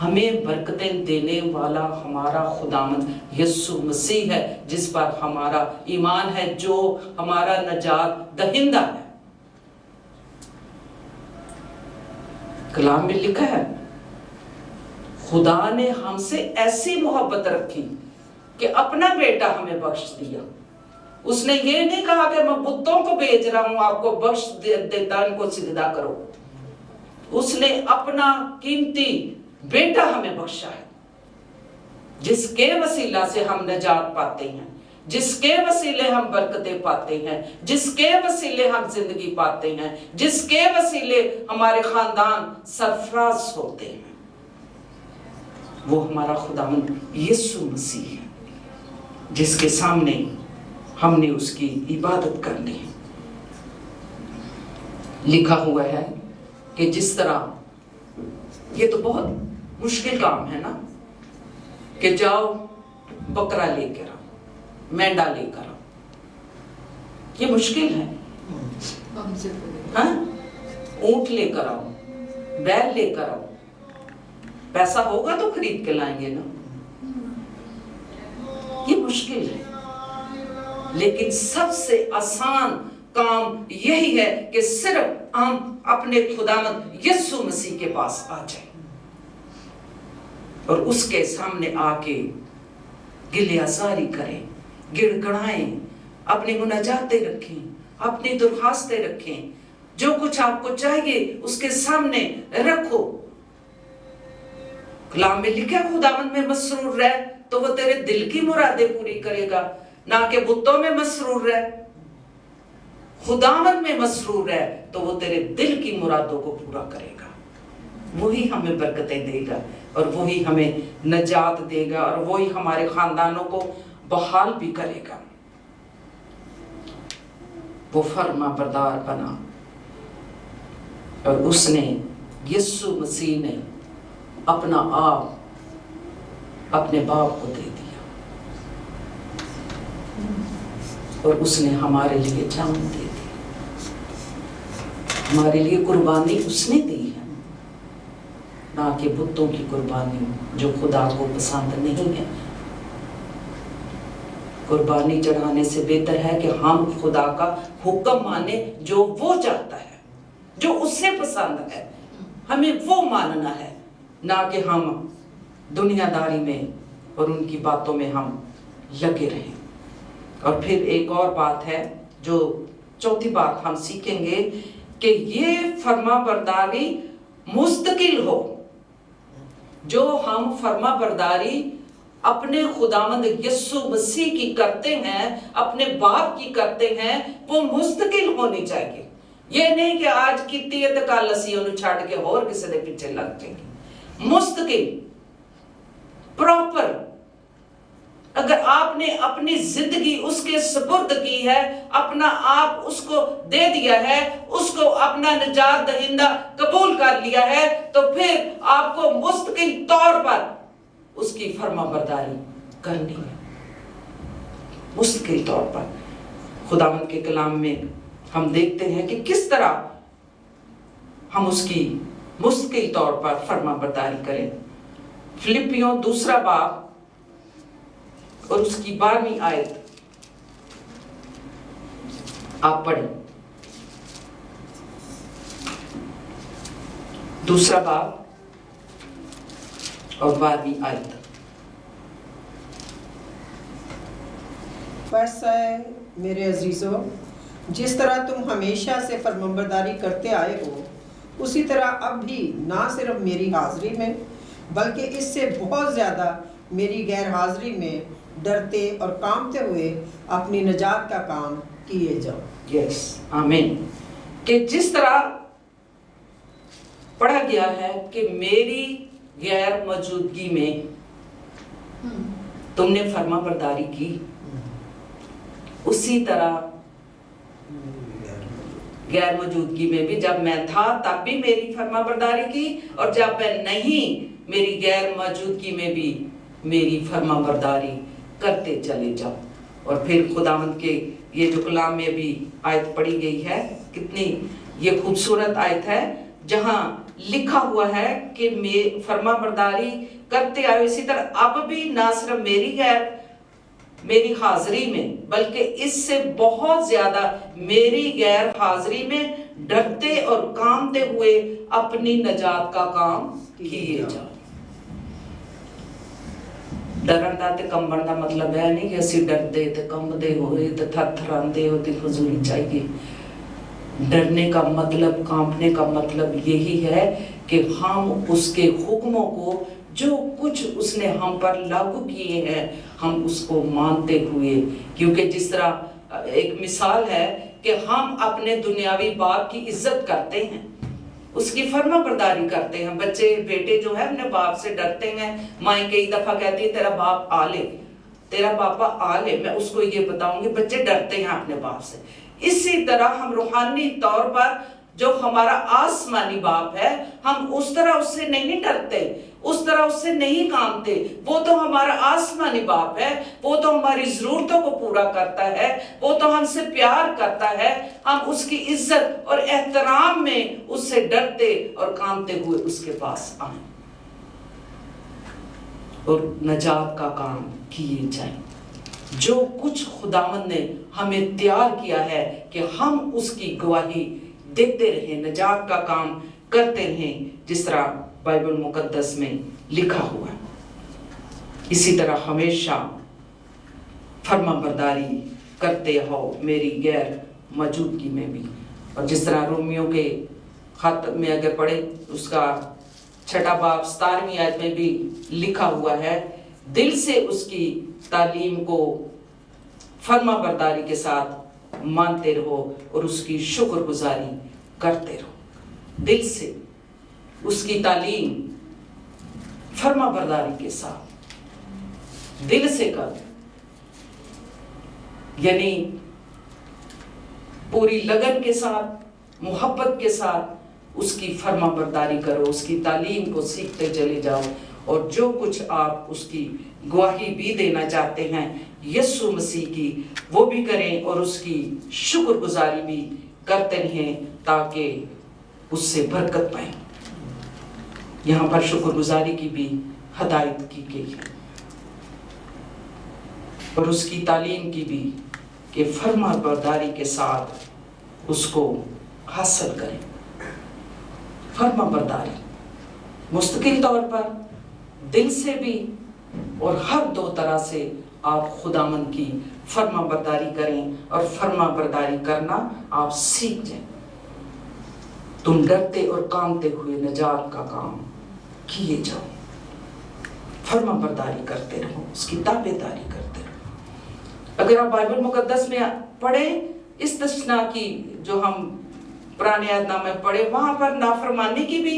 ہمیں برکتیں دینے والا ہمارا خداوند یسوع مسیح ہے، جس پر ہمارا ایمان ہے، جو ہمارا نجات دہندہ ہے. کلام میں لکھا ہے خدا نے ہم سے ایسی محبت رکھی کہ اپنا بیٹا ہمیں بخش دیا. اس نے یہ نہیں کہا کہ میں بتوں کو بھیج رہا ہوں، آپ کو بخش دیتا، ان کو سجدہ کرو. اس نے اپنا قیمتی بیٹا ہمیں بخشا ہے، جس کے وسیلہ سے ہم نجات پاتے ہیں، جس کے وسیلے ہم برکتیں پاتے ہیں، جس کے وسیلے ہم زندگی پاتے ہیں، جس کے وسیلے ہمارے خاندان سرفراز ہوتے ہیں. وہ ہمارا خداوند یسوع مسیح ہے، جس کے سامنے ہم نے اس کی عبادت کرنی ہے. لکھا ہوا ہے کہ جس طرح یہ تو بہت مشکل کام ہے نا کہ جاؤ بکرا لے کر آؤ، مینڈا لے کر آؤ، یہ مشکل ہے. ہاں، اونٹ لے کر آؤ، بیل لے کر آؤ، پیسہ ہوگا تو خرید کے لائیں گے نا. یہ مشکل ہے، لیکن سب سے آسان کام یہی ہے کہ صرف ہم اپنے خداوند یسوع مسیح کے پاس آ جائیں اور اس کے سامنے آ کے گلے آزاری کریں، گڑ گڑائیں، اپنی مناجاتیں رکھیں، اپنی درخواستیں رکھیں، جو کچھ آپ کو چاہیے اس کے سامنے رکھو. کلام میں لکھا خداوند میں مسرور رہ تو وہ تیرے دل کی مرادیں پوری کرے گا، نہ کہ بتوں میں مسرور رہ. خداوند میں مسرور رہ تو وہ تیرے دل کی مرادوں کو پورا کرے گا. वही हमें बरकतें देगा और वही हमें नजात देगा और वही हमारे खानदानों को बहाल भी करेगा। वो फर्मा बरदार बना और उसने, यीशु मसीह ने अपना आप अपने बाप को दे दिया और उसने हमारे लिए जान दे दी। हमारे लिए कुर्बानी उसने दी है, ना कि बुतों की कुर्बानी जो खुदा को पसंद नहीं है। कुर्बानी चढ़ाने से बेहतर है कि हम खुदा का हुक्म माने, जो वो चाहता है, जो उससे पसंद है, हमें वो मानना है, ना कि हम दुनियादारी में और उनकी बातों में हम लगे रहें। और फिर एक और बात है, जो चौथी बात हम सीखेंगे कि ये फर्माबरदारी मुस्तकिल हो। जो हम फर्माबरदारी अपने खुदावंद यीशु मसीह की करते हैं, अपने बाप की करते हैं, वो मुस्तकिल होनी चाहिए। ये नहीं कि आज कीती है तो कल असीं उन्हें छड़ के होर किसी दे पीछे लग जाएंगे। मुस्तकिल, प्रॉपर। अगर आपने अपनी जिंदगी उसके सुपुर्द की है, अपना आप उसको दे दिया है, उसको अपना निजात दहिंदा कबूल कर लिया है, तो फिर आपको मुस्तकिल तौर पर उसकी फर्माबरदारी करनी है। मुस्तकिल तौर पर खुदावंद के कलाम में हम देखते हैं कि किस तरह हम उसकी मुस्तकिल तौर पर फर्माबरदारी करें। फिलिपियों 2 बाब और उसकी 12वीं आयत आप पढ़ें। 2 बाब और 12वीं आयत। वैसा है मेरे अजीजों, जिस तरह तुम हमेशा से फरमाबरदारी करते आए हो, उसी तरह अब भी ना सिर्फ मेरी हाजिरी में बल्कि इससे बहुत ज़्यादा मेरी गैर हाजिरी में डरते और कांपते हुए अपनी निजात का काम किए जाओ। यस, आमीन। कि जिस तरह पढ़ा गया है कि मेरी गैर मौजूदगी में तुमने फर्माबरदारी की, उसी तरह गैर मौजूदगी में भी जब मैं था तब भी मेरी फर्माबरदारी की, और जब मैं नहीं, मेरी गैर मौजूदगी में भी मेरी फर्माबरदारी करते चले जाओ। और फिर खुदावंद के ये जो कलाम में भी आयत पढ़ी गई है, कितनी ये खूबसूरत आयत है, जहां लिखा हुआ है कि मैं फर्माबरदारी करते आए, इसी तरह अब भी ना सिर्फ मेरी हाजिरी में बल्कि इससे बहुत ज्यादा मेरी गैर हाजिरी में डरते और कांपते हुए अपनी निजात का काम किए जाओ। डरन दा ते कंबन दा मतलब है नहीं कि असी डरते ते कंबदे होए ते थरथरांदे हो ते फजूल चाहिए। डरने का मतलब, कांपने का मतलब यही है कि हम उसके हुक्मों को, जो कुछ उसने हम पर लागू किए हैं, हम उसको मानते हुए, क्योंकि जिस तरह एक मिसाल है कि हम अपने दुनियावी बाप की इज्जत करते हैं, उसकी फर्माबरदारी करते हैं। बच्चे, बेटे जो है अपने बाप से डरते हैं। माँ कई दफा कहती है तेरा बाप आ ले, तेरा पापा आ ले, मैं उसको ये बताऊंगी। बच्चे डरते हैं अपने बाप से। इसी तरह हम रूहानी तौर पर जो हमारा आसमानी बाप है, हम उस तरह उससे नहीं डरते, उस तरह उससे नहीं कांपते। वो तो हमारा आसमानी बाप है, वो तो हमारी जरूरतों को पूरा करता है, वो तो हमसे प्यार करता है। हम उसकी इज्जत और एहतराम में उससे डरते और कांपते हुए उसके पास आए और निजात का काम किए जाए। जो कुछ खुदावंद ने हमें तैयार किया है कि हम उसकी गवाही देते रहे, निजात का काम करते रहे, जिस तरह बाइबल मुकद्दस में लिखा हुआ है। इसी तरह हमेशा फर्माबरदारी करते हो मेरी गैर मौजूदगी में भी। और जिस तरह रोमियो के खत में अगर पढ़े, उसका 6 बाब 17वीं आयत में भी लिखा हुआ है, दिल से उसकी तालीम को फर्माबरदारी के साथ मानते रहो और उसकी शुक्रगुजारी करते रहो। दिल से उसकी तालीम फर्मा बरदारी के साथ दिल से कर, यानी पूरी लगन के साथ, मोहब्बत के साथ उसकी फर्मा बरदारी करो, उसकी तालीम को सीखते चले जाओ, और जो कुछ आप उसकी गवाही भी देना चाहते हैं यीशु मसीह की, वो भी करें और उसकी शुक्रगुजारी भी करते रहें ताकि उससे बरकत पाएं। यहाँ पर शुक्रगुजारी की भी हदायत की गई है और उसकी तालीम की भी कि फर्मा बरदारी के साथ उसको हासिल करें। फर्मा बरदारी मुस्तकिल तौर पर, दिल से भी, और हर दो तरह से आप खुदावन की फर्मा बरदारी करें और फर्मा बरदारी करना आप सीख जाएं। तुम डरते और कांपते हुए नजात का काम किए जाओ, फर्मा बरदारी करते रहो, उसकी ताबेदारी करते रहो। अगर आप बाइबल मुकद्दस में पढ़े इस दशना की जो हम पुराने अहदनामे में पढ़े, वहां पर नाफरमानी की भी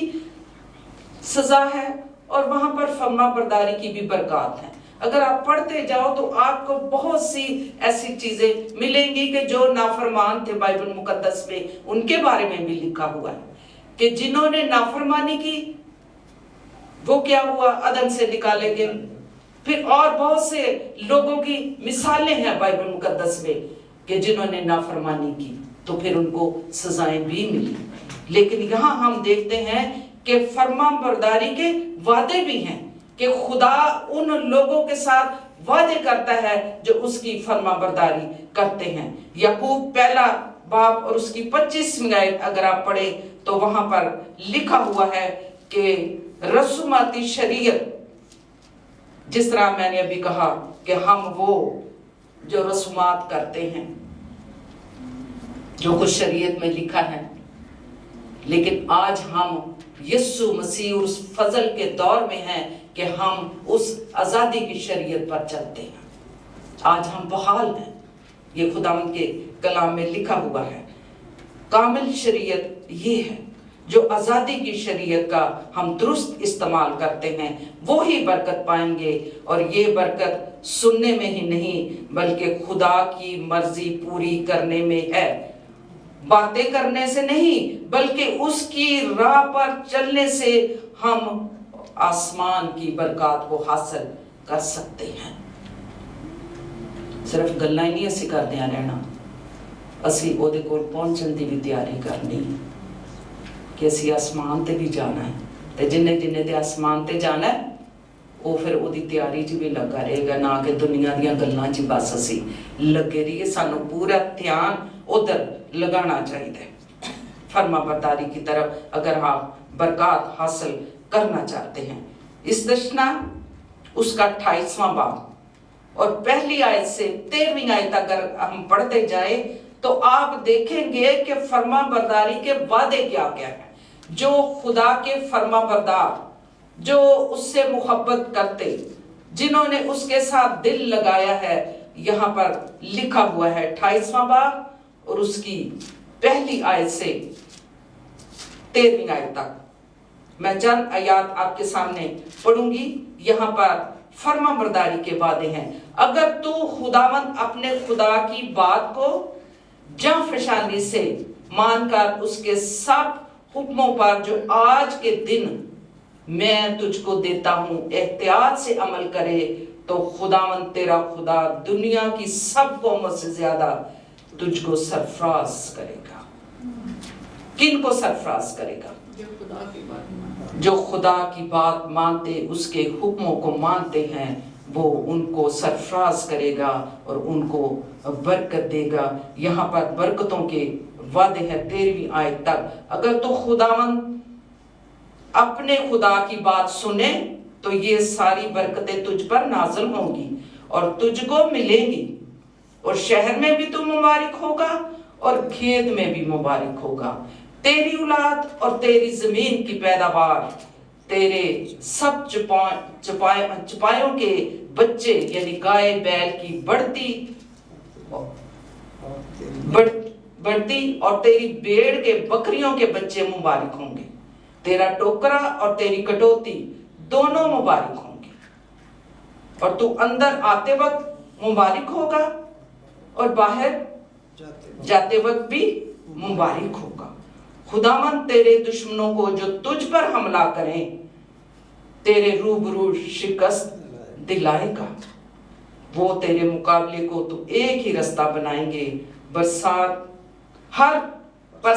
सजा है और वहां पर फर्मा बरदारी की भी बरकत है। अगर आप पढ़ते जाओ तो आपको बहुत सी ऐसी चीजें मिलेंगी कि जो नाफरमान थे बाइबल मुकद्दस में, उनके बारे में भी लिखा हुआ है कि जिन्होंने नाफरमानी की वो क्या हुआ, अदन से निकाले गए। फिर और बहुत से लोगों की मिसालें हैं बाइबल मुकद्दस में कि जिन्होंने नाफरमानी की तो फिर उनको सजाएं भी मिली। लेकिन यहाँ हम देखते हैं कि फरमाबरदारी के वादे भी हैं कि खुदा उन लोगों के साथ वादे करता है जो उसकी फरमाबरदारी करते हैं। याकूब पहला बाब और उसकी 25वीं आयत अगर आप पढ़े तो वहां पर लिखा हुआ है कि रसूमाती शरीयत, जिस तरह मैंने अभी कहा कि हम वो जो रसूमात करते हैं जो कुछ शरीयत में लिखा है, लेकिन आज हम यीशु मसीह उस फजल के दौर में हैं कि हम उस आजादी की शरीयत पर चलते हैं। आज हम बहाल हैं, ये खुदावंद के कलाम में लिखा हुआ है। कामिल शरीयत ये है, जो आजादी की शरीयत का हम दुरुस्त इस्तेमाल करते हैं वो ही बरकत पाएंगे। और ये बरकत सुनने में ही नहीं बल्कि खुदा की मर्जी पूरी करने में है। बातें करने से नहीं बल्कि उसकी राह पर चलने से हम आसमान की बरकत को हासिल कर सकते हैं। सिर्फ गल्लां ही नहीं असीं करदियां रहना, असीं ओहदे कोल पहुंचण दी भी तैयारी करनी है कि असीं आसमान ते भी जाना है। ते जिन्ने जिन्ने ते आसमान ते जाना है वो फिर ओहदी तैयारी च भी लगा रहेगा, ना कि दुनिया दीयां गल्लां च बस असीं लगे रहिए। सानू पूरा ध्यान उधर लगाना चाहिए, फरमाबरदारी की तरफ अगर आप बरकत हासिल करना चाहते हैं। इस दशना उसका 28वां बाब और पहली आयत से 13वीं आयत अगर हम पढ़ते जाए तो आप देखेंगे कि फरमाबरदारी के वादे क्या क्या है। जो खुदा के फरमाबरदार, जो उससे मोहब्बत करते, जिन्होंने उसके साथ दिल लगाया है, यहाँ पर लिखा हुआ है 28वां बाब और उसकी पहली आयत से 13वीं आयत तक। मैं चंद आयत आपके सामने पढ़ूंगी। यहाँ पर फरमाबरदारी के वादे हैं। अगर तू खुदावंद अपने खुदा की बात को जांफशानी से मानकर उसके सब हुक्मों पर जो आज के दिन मैं तुझको देता हूं एहतियात से अमल करे तो खुदावंद तेरा खुदा दुनिया की सब कौमों से ज्यादा तुझको सरफराज करेगा। किन को सरफराज करेगा? जो खुदा की बात मानते, उसके हुक्मों को मानते हैं, वो उनको सरफराज करेगा और उनको बरकत देगा। यहाँ पर बरकतों के वादे हैं 13वीं आयत तक। अगर तो खुदावंद अपने खुदा की बात सुने तो ये सारी बरकतें तुझ पर नाज़िल होंगी और तुझको मिलेंगी, और शहर में भी तू मुबारक होगा और खेत में भी मुबारक होगा। तेरी औलाद और तेरी जमीन की पैदावार, तेरे सब चपायों के बच्चे यानी गाय बैल की बढ़ती और तेरी भेड़ के बकरियों के बच्चे मुबारक होंगे। तेरा टोकरा और तेरी कटोती दोनों मुबारक होंगे, और तू अंदर आते वक्त मुबारक होगा और बाहर जाते वक्त भी मुबारक होगा। खुदावंद तेरे दुश्मनों को जो तुझ पर हमला करें तेरे रूबरू शिकस्त दिलाएगा। वो तेरे मुकाबले को तो एक ही रास्ता बनाएंगे, हर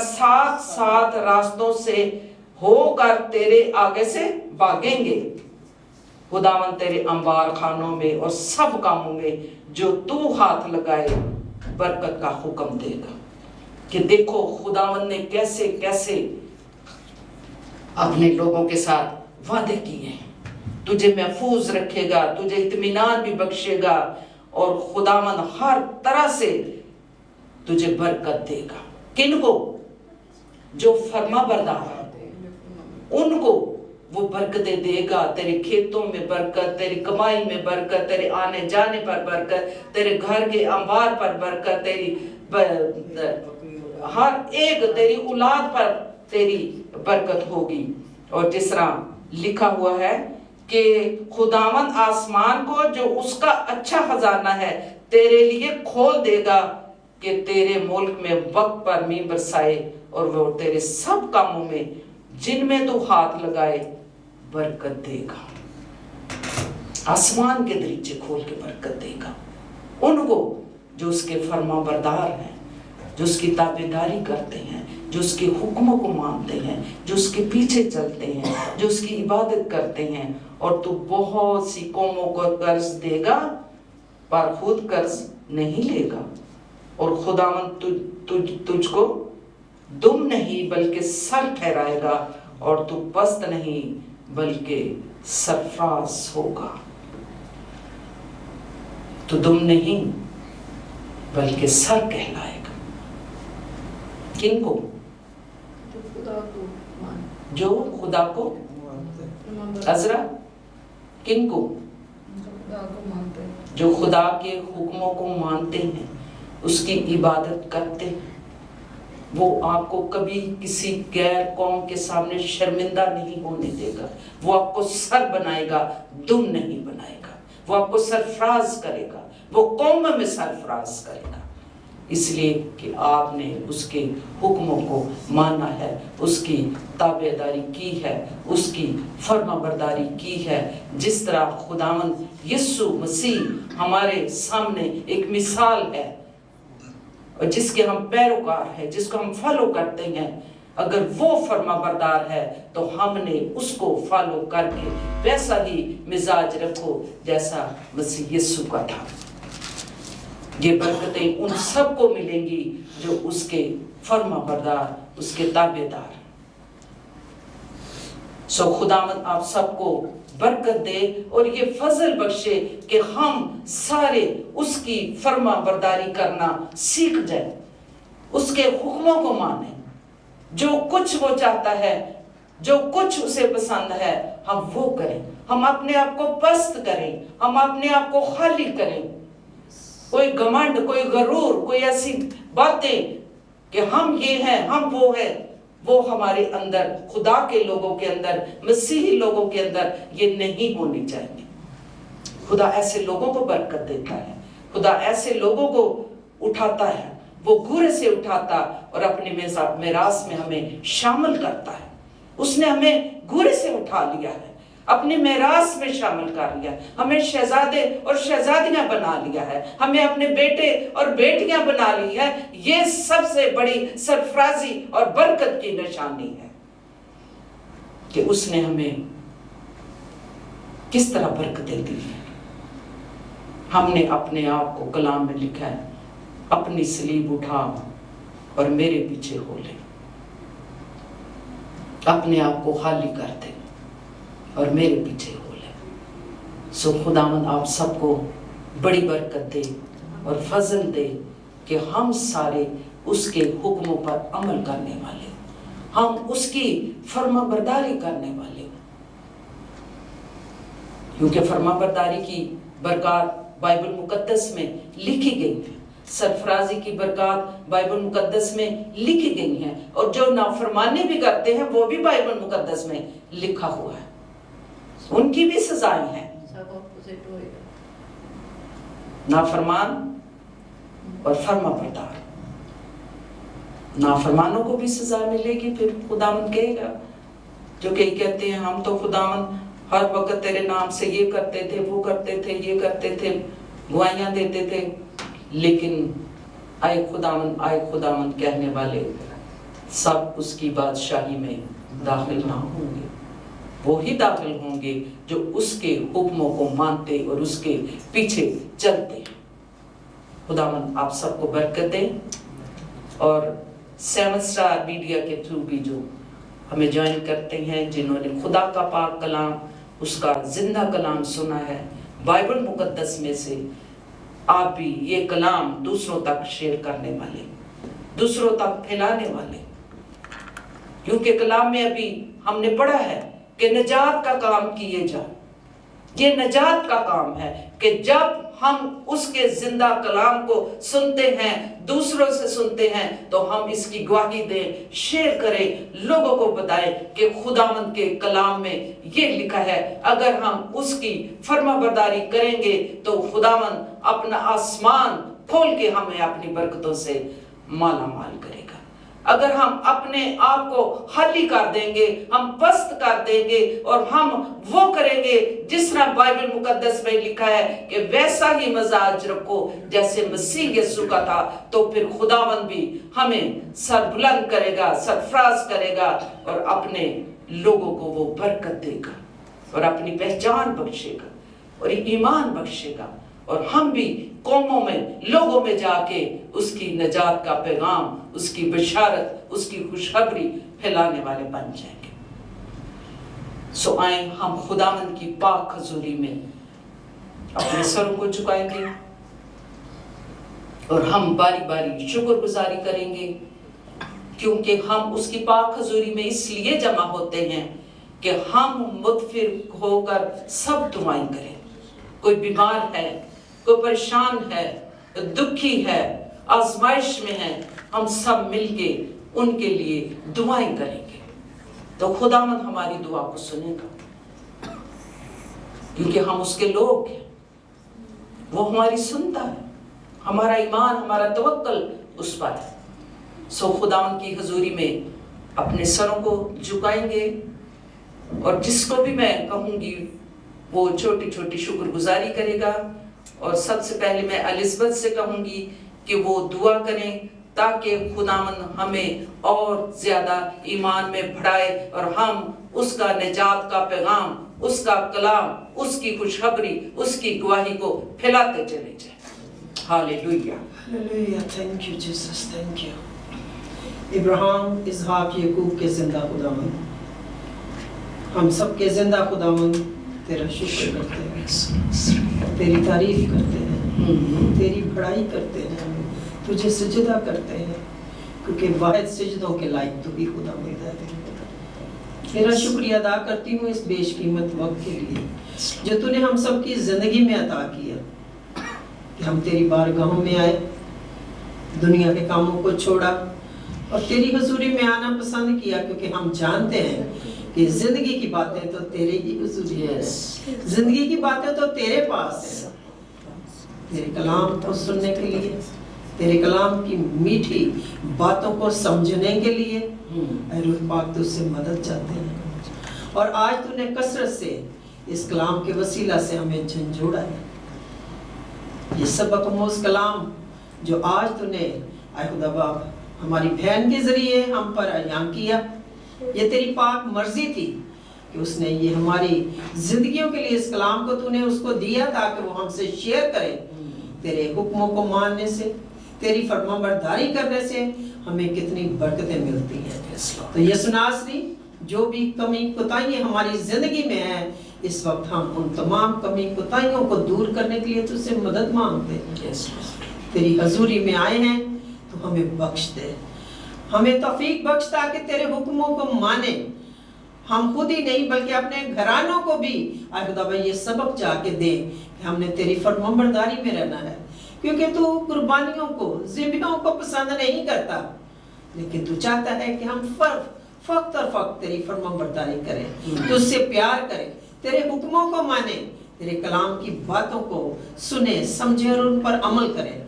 सात रास्तों से होकर तेरे आगे से भागेंगे। खुदावंद तेरे अंबार खानों में और सब कामों में जो तू हाथ लगाए बरकत का हुक्म देगा। कि देखो खुदावंद ने कैसे कैसे अपने लोगों के साथ वादे किए हैं। तुझे महफूज रखेगा, तुझे इत्मीनान भी बख्शेगा, और खुदावंद हर तरह से तुझे बरकत देगा। किनको? जो फर्मा बरदार है उनको वो बरकतें देगा। तेरे खेतों में बरकत, तेरी कमाई में बरकत, तेरे आने जाने पर बरकत, तेरे घर के अंबार पर बरकत, हर एक तेरी औलाद पर तेरी बरकत होगी। और जिस तरह लिखा हुआ है कि खुदावंद आसमान को जो उसका अच्छा खजाना है तेरे लिए खोल देगा, कि तेरे मुल्क में वक्त पर मींह बरसाए, और वो तेरे सब कामों में जिनमें तू हाथ लगाए बरकत देगा। आसमान के दरीचे खोल के बरकत देगा उनको जो उसके फर्मा बरदार हैं, जो उसकी ताबेदारी करते हैं, जो उसके हुक्मों को मानते हैं, जो उसके पीछे चलते हैं, जो उसकी इबादत करते हैं। और तू बहुत सी कौमों को कर्ज देगा पर खुद कर्ज नहीं लेगा। और खुदावंद तुझको दुम नहीं बल्कि सर ठहराएगा, और तू पस्त नहीं बल्कि सरफराज होगा। तू दुम नहीं बल्कि सर कहलाएगा। किनको? जो खुदा को अजरा, किनको? जो खुदा के हुक्मों को मानते हैं, उसकी इबादत करते हैं। वो आपको कभी किसी गैर कौम के सामने शर्मिंदा नहीं होने देगा। वो आपको सर बनाएगा, दुम नहीं बनाएगा। वो आपको सरफराज करेगा, वो कौम में सरफराज करेगा। इसलिए कि आपने उसके हुक्मों को माना है, उसकी ताबेदारी की है, उसकी फर्माबरदारी की है। जिस तरह खुदावंद यीशु मसीह हमारे सामने एक मिसाल है, और जिसके हम पैरोकार हैं, जिसको हम फॉलो करते हैं, अगर वो फर्माबरदार है तो हमने उसको फॉलो करके वैसा ही मिजाज रखो जैसा मसीह यीशु का था। ये बरकतें उन सबको मिलेंगी जो उसके फर्माबरदार, उसके ताबेदार। सो खुदावंद आप सबको बरकत दे और ये फजल बख्शे कि हम सारे उसकी फर्मा बरदारी करना सीख जाए, उसके हुक्मों को माने। जो कुछ वो चाहता है, जो कुछ उसे पसंद है, हम वो करें। हम अपने आप को पस्त करें, हम अपने आप को खाली करें। कोई घमंड, कोई गरूर, कोई ऐसी बातें कि हम ये हैं, हम वो है, वो हमारे अंदर, खुदा के लोगों के अंदर, मसीही लोगों के अंदर ये नहीं होनी चाहिए। खुदा ऐसे लोगों को बरकत देता है, खुदा ऐसे लोगों को उठाता है, वो घूरे से उठाता और अपने मेरास में हमें शामिल करता है। उसने हमें घूरे से उठा लिया है, अपने मेरास में शामिल कर लिया, हमें शहजादे और शहजादियां बना लिया है, हमें अपने बेटे और बेटियां बना ली है। ये सबसे बड़ी सरफराजी और बरकत की निशानी है कि उसने हमें किस तरह बरकतें दी है। हमने अपने आप को कलाम में लिखा है, अपनी सलीब उठा और मेरे पीछे हो ले। अपने आप को खाली कर दे और मेरे पीछे हो ले। सो खुदावंद आप सबको बड़ी बरकत दे और फजल दे कि हम सारे उसके हुक्मों पर अमल करने वाले, हम उसकी फर्माबरदारी करने वाले, क्योंकि फर्माबरदारी की बरकत बाइबल मुकद्दस में लिखी गई है। सरफराजी की बरकत बाइबल मुकद्दस में लिखी गई हैं, और जो नाफरमानी भी करते हैं वो भी बाइबल मुकद्दस में लिखा हुआ है, उनकी भी सजाएं हैं। सब ऑपोजिट होएगा। नाफरमान और फर्माबरदार, नाफरमानों को भी सजा मिलेगी। फिर खुदावन कहेगा, जो कई कहते हैं हम तो खुदावन हर वक्त तेरे नाम से ये करते थे, वो करते थे, ये करते थे, गवाहियां देते थे, लेकिन आए खुदावन कहने वाले सब उसकी बादशाही में दाखिल ना होंगे। वो ही दाखिल होंगे जो उसके हुक्मों को मानते और उसके पीछे चलते हैं। खुदावन आप सबको बरकत दें, और 7 स्टार मीडिया के थ्रू भी जो हमें ज्वाइन करते हैं, जिन्होंने खुदा का पाक कलाम, उसका जिंदा कलाम सुना है बाइबल मुकद्दस में से, आप भी ये कलाम दूसरों तक शेयर करने वाले, दूसरों तक फैलाने वाले, क्योंकि कलाम में अभी हमने पढ़ा है कि नजात का काम किए जा। ये नजात का काम है कि जब हम उसके जिंदा कलाम को सुनते हैं, दूसरों से सुनते हैं, तो हम इसकी गवाही दें, शेयर करें, लोगों को बताएं कि खुदावंद के कलाम में ये लिखा है। अगर हम उसकी फरमाबरदारी करेंगे तो खुदावंद अपना आसमान खोल के हमें अपनी बरकतों से माला माल करेगा। अगर हम अपने आप को खाली कर देंगे, हम पस्त कर देंगे और हम वो करेंगे जिस तरह बाइबल मुकद्दस में लिखा है कि वैसा ही मजाज रखो जैसे मसीह यीशु का था, तो फिर खुदावंद भी हमें सरबुलंद करेगा, सरफराज करेगा और अपने लोगों को वो बरकत देगा और अपनी पहचान बख्शेगा और ईमान बख्शेगा, और हम भी कौमों में, लोगों में जाके उसकी नजात का पैगाम, उसकी बशारत, उसकी खुशखबरी फैलाने वाले बन जाएंगे। सो आए हम खुदावंद की पाक हजूरी में अपने सरों को झुकाएंगे और हम बारी बारी शुक्रगुजारी करेंगे, क्योंकि हम उसकी पाक हजूरी में इसलिए जमा होते हैं कि हम मुतफिर होकर सब दुआएं करें। कोई बीमार है, कोई परेशान है, दुखी है, आजमाइश में है, हम सब मिलके उनके लिए दुआएं करेंगे, तो खुदावंद हमारी दुआ को सुनेगा, क्योंकि हम उसके लोग हैं, वो हमारी सुनता है, हमारा ईमान, हमारा तवक्कल उस पर है। सो खुदावंद की हजूरी में अपने सरों को झुकाएंगे, और जिसको भी मैं कहूंगी वो छोटी छोटी शुक्रगुजारी करेगा। और सबसे पहले मैं एलिज़ाबेथ से कहूंगी कि वो दुआ करें ताकि खुदावंद हमें और ज्यादा ईमान में बढ़ाए और हम उसका निजात का पैगाम, उसका कलाम, उसकी खुशखबरी, उसकी गवाही को फैलाते चले जाए। Hallelujah, hallelujah, thank you Jesus, thank you. Ibrahim, Ishaq, Yaqub के जिंदा खुदावंद, हम सब के जिंदा खुदावंद तेरा शुक्र करते हैं, तेरी तारीफ करते हैं, तेरी बड़ाई करते हैं, तुझे सजदा करते हैं, क्योंकि वाहिद सजदों के लायक तू ही खुदावंद है। तेरा शुक्रिया अदा करती हूँ इस बेशकीमत वक्त के लिए जो तूने हम सब की जिंदगी में अता किया, कि हम तेरी बारगाहों में आए, दुनिया के कामों को छोड़ा और तेरी हजूरी में आना पसंद किया, क्योंकि हम जानते हैं कि जिंदगी की बातें तो तेरे ही हुजूरी है, जिंदगी की बातें तो तेरे पास है। तेरे कलाम को सुनने के लिए, तेरे कलाम की मीठी बातों को समझने के लिए रूह पाक तुझसे मदद चाहते हैं, और आज तूने कसरत से इस कलाम के वसीला से हमें झंझोड़ा है। ये सबक आमोज़ कलाम जो आज तूने आए खुदा बाप हमारी बहन के जरिए हम पर अयान किया, ये तेरी पाक मर्जी थी कि उसने ये हमारी जिंदगियों के लिए इस कलाम को तूने उसको दिया ताकि वो हमसे शेयर करे। तेरे हुक्मों को मानने से, तेरी फरमाबरदारी करने से हमें कितनी बरकतें मिलती हैं। तो यीशु नासरी, जो भी कमी कोताहियां हमारी जिंदगी में है, इस वक्त हम उन तमाम कमी कोताहियों को दूर करने के लिए तुझसे मदद मांगते हैं। तेरी हजूरी में आए हैं तो हमें बख्श दे, हमें तौफीक बख्श ताकि तेरे हुक्मों को माने, हम खुद ही नहीं बल्कि अपने घरानों को भी खुदा भाई ये सबक जाके दे कि हमने तेरी फरमाबरदारी में रहना है, क्योंकि तू कुर्बानियों को, ज़िबियों को पसंद नहीं करता, लेकिन तू चाहता है कि हम फक्त और फक्त तेरी फरमाबरदारी करें, तुझसे प्यार करें, तेरे हुक्मों को माने, तेरे कलाम की बातों को सुने, समझे और उन पर अमल करें।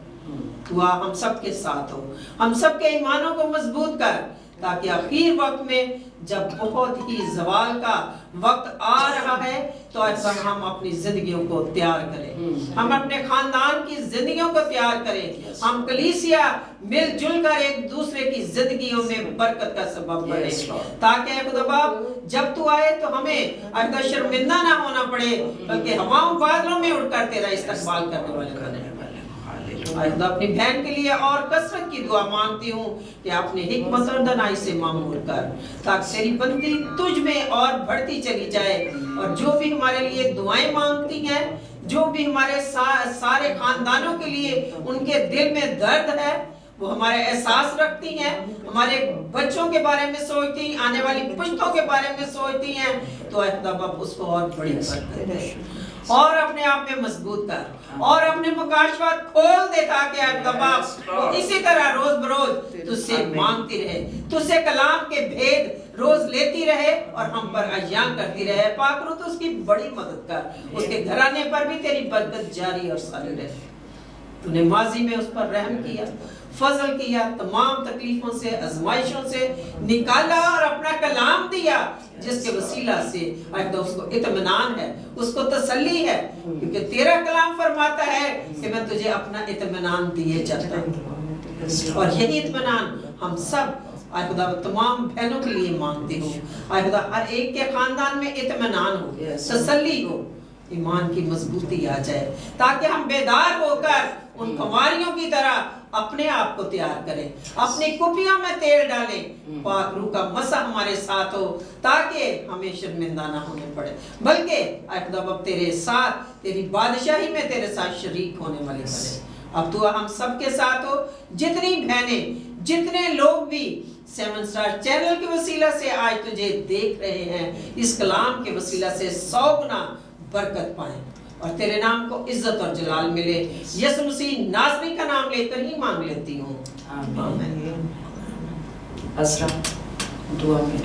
तू आ हम सब के साथ हो, हम सब के ईमानों को मजबूत कर, ताकि आखिर वक्त में जब बहुत ही ज़वाल का वक्त आ रहा है तो ऐसा हम अपनी जिंदगियों को तैयार करें, हम अपने खानदान की जिंदगियों को तैयार करें, हम कलीसिया मिलजुल कर एक दूसरे की जिंदगियों में बरकत का सबब बने, ताकि खुदा बाप जब तू आए तो हमें अगर शर्मिंदा ना होना पड़े, बल्कि हवाओं बादलों में उड़कर तेरा इस्तकबाल करने वाले बने। मैं अपनी बहन के लिए और कसरत की दुआ मांगती हूँ कि अपने हिकमत और दनाई से मामूल कर, ताकि तेरी बंदी तुझ में और बढ़ती चली जाए, और जो भी हमारे लिए दुआएं मांगती हैं, जो भी हमारे सारे खानदानों के लिए उनके दिल में दर्द है, वो हमारे एहसास रखती हैं, हमारे बच्चों के बारे में सोचती, आने वाली पुश्तों के बारे में सोचती हैं, तो अहदाबाब उसको और बड़ी बरकत दे और अपने आप में मजबूत कर और अपने मुकाशफात खोल दे, ताकि अहदाबाब इसी तरह रोज बरोज तुझसे मांगती रहे, तुझसे कलाम के भेद रोज लेती रहे और हम पर अय्यान करती रहे। पाक रूह तो उसकी बड़ी मदद कर, उसके घराने पर भी तेरी बरकत जारी और सारी रहे। तूने माजी में उस पर रहम किया, फजल किया, तमाम तकलीफों से, आजमाइशों से निकाला और अपना कलाम दिया, जिसके वसीला से उसको इत्मीनान है, उसको तसल्ली है, क्योंकि तेरा कलाम फरमाता है कि मैं तुझे अपना इत्मीनान दिए जाता हूँ। और यही इत्मीनान हम सब आए खुदा तमाम बहनों के लिए मांगते हो। आए खुदा हर एक के खानदान में इत्मीनान हो, तसल्ली हो, ईमान की मजबूती आ जाए, ताकि हम बेदार होकर उन कुंवारियों की तरह अपने आप को तैयार करें, अपनी कुपियों में तेल डालें, पाक रूह का मसा हमारे साथ हो, ताकि हमें शर्मिंदा ना होने पड़े, बल्कि अब तेरे साथ, तेरी बादशाही में तेरे साथ शरीक होने वाले बने। अब तू हम सबके साथ हो, जितनी बहनें, जितने लोग भी 7 स्टार चैनल के वसीला से आज तुझे देख रहे हैं, इस कलाम के वसीला से 100 गुना बरकत पाएं और तेरे नाम को इज्जत और जलाल मिले। यीशु मसीह नाज़री का नाम लेकर ही मांग लेती हूँ, आमीन। अज़रा दुआ में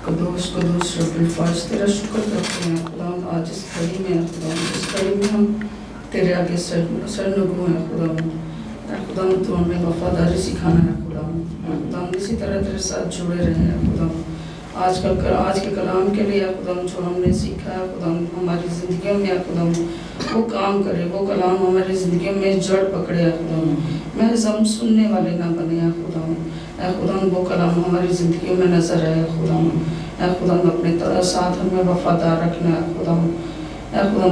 कदूस कदूस रब्बुल फ़ाज़, तेरा शुक्र करते हैं खुदा आज इस घड़ी में, खुदा इस घड़ी में हम तेरे आगे सरनगू हैं खुदा, तो हमें वफादारी सिखाना है खुदा, इसी तरह तेरे साथ जुड़े रहे हैं खुदा। आज के कलाम के लिए खुदा जो हमने सीखा है खुदा, हमारी ज़िंदगियों में खुदा वो काम करे, वो कलाम हमारी ज़िंदगियों में जड़ पकड़े खुदा, महज हम सुनने वाले ना बने खुदा, वो कलाम हमारी ज़िंदगियों में नज़र आए खुदा, अपने साथ हमें वफादार रखना है खुदा,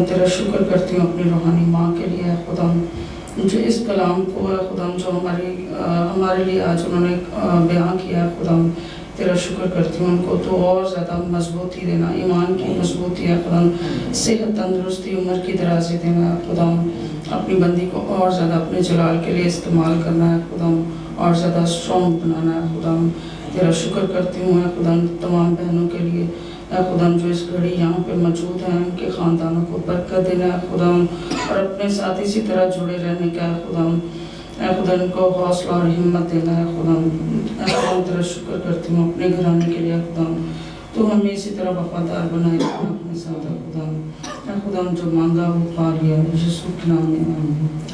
तेरा शुक्र करती हूँ अपनी रूहानी माँ के लिए खुदा, जो इस कलाम को है खुदा, जो हमारे लिए आज उन्होंने बयां किया है खुदा, तेरा शुक्र करती हूँ उनको तो और ज़्यादा मजबूती देना, ईमान की मजबूती है खुदा, सेहत तंदुरुस्ती, उम्र की दराज़ी देना खुदा, अपनी बंदी को और ज़्यादा अपने जलाल के लिए इस्तेमाल करना है खुदा, और ज़्यादा स्ट्रॉन्ग बनाना है खुदा। तेरा शुक्र करती हूँ खुदा तमाम बहनों के लिए खुदा, जो इस घड़ी यहाँ पे मौजूद हैं, उनके ख़ानदानों को बरकत देना है खुदा, और अपने साथ इसी तरह जुड़े रहने का है खुदा, उनको हौसला और हिम्मत देना है खुदा। तेरा शुक्र करती हूँ अपने घराने के लिए खुदा, तो हमें इसी तरह वफादार बनाए अपने साथ खुदा, जो मांगा वो पा लिया, यीशु के नाम में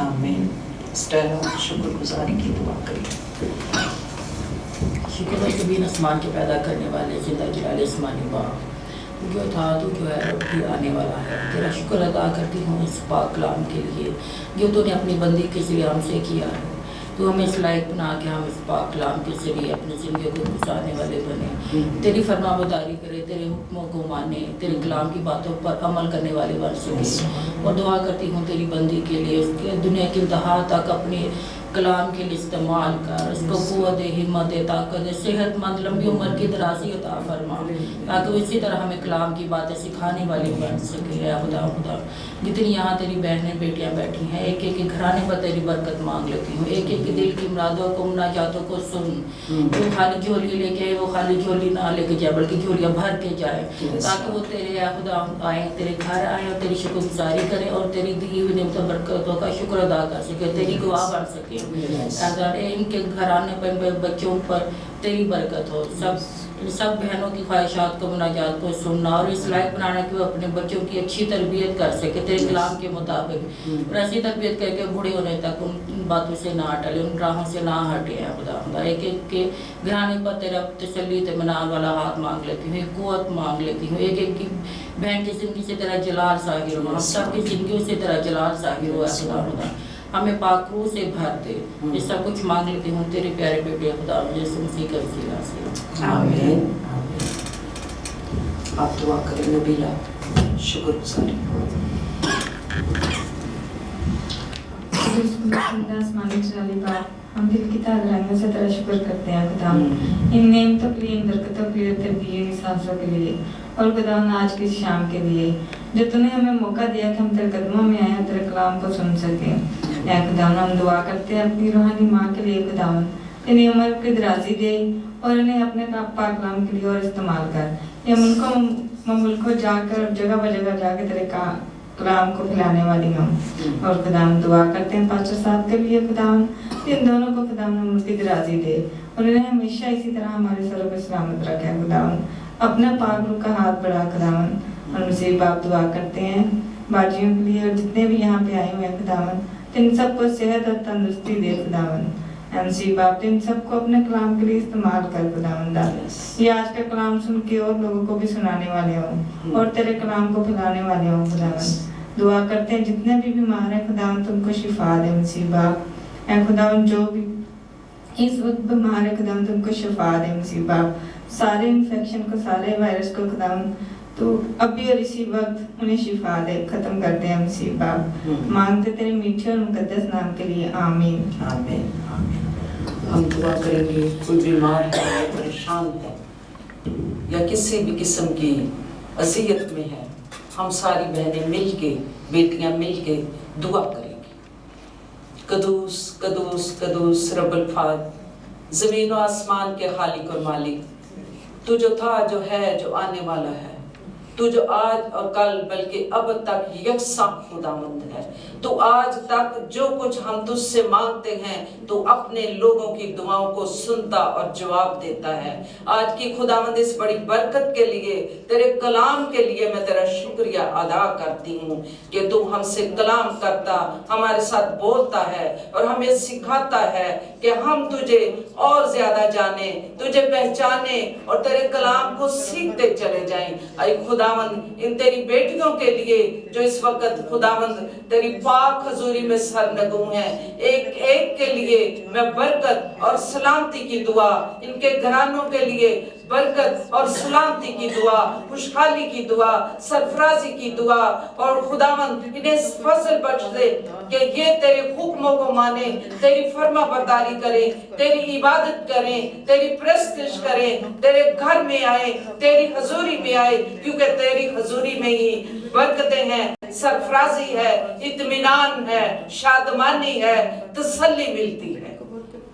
आमीन। स्टेला शुक्रगुजारी की दुआ करिए। शुक्र है कबीर आसमान के पैदा करने वाले जिंदा जलाल आसमानी बाप, तू क्यों था, तू क्यों है, अब भी आने वाला है। तेरा शुक्र अदा करती हूँ इस पाक कलाम के लिए जो तूने अपनी बंदी के ज़रिए हमसे किया है। तू हमें इस लायक बना के हम इस पाक कलाम के ज़रिए अपनी ज़िंदगी को गुजारने वाले बने, तेरी फरमाबरदारी करे, तेरे हुक्मों को माने, तेरे कलाम की बातों पर अमल करने वाले बन सके। और दुआ करती हूँ तेरी बंदी के लिए, उसके दुनिया की इंतहा तक अपने कलाम के लिए इस्तेमाल कर, उसको क़ुव्वत, हिम्मत, ताकत, सेहतमंद, लंबी उम्र की दराज़ी अता फरमा, ताकि वो इसी तरह हमें कलाम की बातें सिखाने वाली बन सके। है खुदा, जितनी यहाँ तेरी बहनें बेटियाँ बैठी हैं, एक एक के घराने पर तेरी बरकत मांग लेती हूँ, एक एक के दिल की मुरादों को, मुनाजातों को सुन। जो खाली झोली लेके आए वो खाली झोली ना लेके जाए, बल्कि झोलियाँ भर بھر کے جائیں تاکہ وہ تیرے یا خدا آئیں تیرے گھر آئیں اور تیری شکر گزاری کریں اور تیری دی ہوئی نعمتوں برکتوں کا شکر ادا کر سکیں تیری گواہ بن سکیں اگر ان کے گھرانے پر بچوں پر تیری برکت ہو سب بہنوں کی خواہشات کو مناجات کو سننا اور اس لائق بنانا کہ وہ اپنے بچوں کی اچھی تربیت کر سکے تیرے کلام کے مطابق اور ایسی تربیت کر کے بوڑھے ہونے تک ان باتوں سے نہ ٹلے ان راہوں سے نہ ہٹے ہیں خدا ایک ایک کے گھرانے پر تیرا تسلی اطمینان والا ہاتھ مانگ لیتی ہوں قوت مانگ لیتی ہوں ایک ایک کی بہن کی زندگی سے تیرا جلال ظاہر ہو ہم سب کی زندگیوں سے تیرا جلال ظاہر ہو خدا ہمیں پاک روح سے بھر دے یہ سب کچھ مانگ لیتی ہوں تیرے پیارے بیٹے خدا یسوع مسیح کے وسیلہ سے آمین. آپ دعا کریں نبیلہ شکر گزاری آسمانی چلالی باپ ہم دل کی تاغرانیوں سے تیرا شکر کرتے ہیں خدا ان نعمتوں کے لیے ان برکتوں کے لیے تربیت حساسوں کے لیے اور خدا آج کی شام کے لیے جو تو نے ہمیں موقع دیا کہ ہم تیرے قدموں میں آئیں اور تیرے کلام کو سن سکیں اے خدا ہم دعا کرتے ہیں اپنی روحانی ماں کے لیے خدا انہیں عمر کی درازی دے اور انہیں اپنے پاک کلام کے لیے اور استعمال کر یہ ملکوں جا کر جگہ بہ جگہ جا کے تیرے کلام کو پھیلانے والی ہوں اور خدا ہم دعا کرتے ہیں پاسٹر صاحب کے لیے خدا ان دونوں کو خدا عمر کی درازی دے اور انہیں ہمیشہ اسی طرح ہمارے سروں پہ سلامت رکھے خدا اپنا پاک روح کا ہاتھ بڑھا خدا اور مسیح باپ دعا کرتے ہیں باجیوں کے لیے اور جتنے بھی یہاں پہ آئے ہوئے ہیں خدا ان سب کو صحت اور تندرستی دے خدا مسیح باپ ان سب کو اپنے کلام کے لیے استعمال کر خدا یہ آج کا کلام سن کے اور لوگوں کو بھی سنانے والے ہوں اور تیرے کلام کو پھیلانے والے ہوں خدا دعا کرتے ہیں جتنے بھی بیمار ہیں خدا تم کو شفا دے مسیح باپ اے خدا جو بھی اس وقت بیمار ہے خدا تم کو شفا دے مسیح باپ سارے انفیکشن کو سارے وائرس کو خدا تو ابھی اور اسی وقت انہیں شفا دے ختم کر دے مسیح باپ مانگتے تیرے میٹھے اور مقدس نام کے لیے آمین آمین آمین. ہم دعا کریں گے کوئی بیمار ہے پریشان ہے یا کسی بھی قسم کی اذیت میں ہے ہم ساری بہنیں مل کے بیٹیاں مل کے دعا کریں گے قدوس قدوس قدوس رب الفاظ زمین و آسمان کے خالق اور مالک تو جو تھا جو ہے جو آنے والا ہے تو جو آج اور کل بلکہ اب تک یکساں خداوند ہے تو آج تک جو کچھ ہم تجھ سے مانگتے ہیں تو اپنے لوگوں کی دعاؤں کو سنتا اور جواب دیتا ہے آج کی خداوند اس بڑی برکت کے لیے تیرے کلام کے لیے میں تیرا شکریہ ادا کرتی ہوں کہ تو ہم سے کلام کرتا ہمارے ساتھ بولتا ہے اور ہمیں سکھاتا ہے کہ ہم تجھے اور زیادہ جانیں تجھے پہچانے اور تیرے کلام کو سیکھتے چلے جائیں اے خداوند ان تیری بیٹیوں کے لیے جو اس وقت خداوند تیری پاک حضوری میں سرنگوں ہیں ایک ایک کے لیے میں برکت اور سلامتی کی دعا ان کے گھرانوں کے لیے برکت اور سلامتی کی دعا خوشحالی کی دعا سرفرازی کی دعا اور خداوند انہیں فضل بخش دے کہ یہ تیرے حکموں کو مانے تیری فرما برداری کریں تیری عبادت کریں تیری پرستش کریں تیرے گھر میں آئے تیری حضوری میں آئے کیونکہ تیری حضوری میں ہی برکتیں ہیں سرفرازی ہے اطمینان ہے شادمانی ہے تسلی ملتی ہے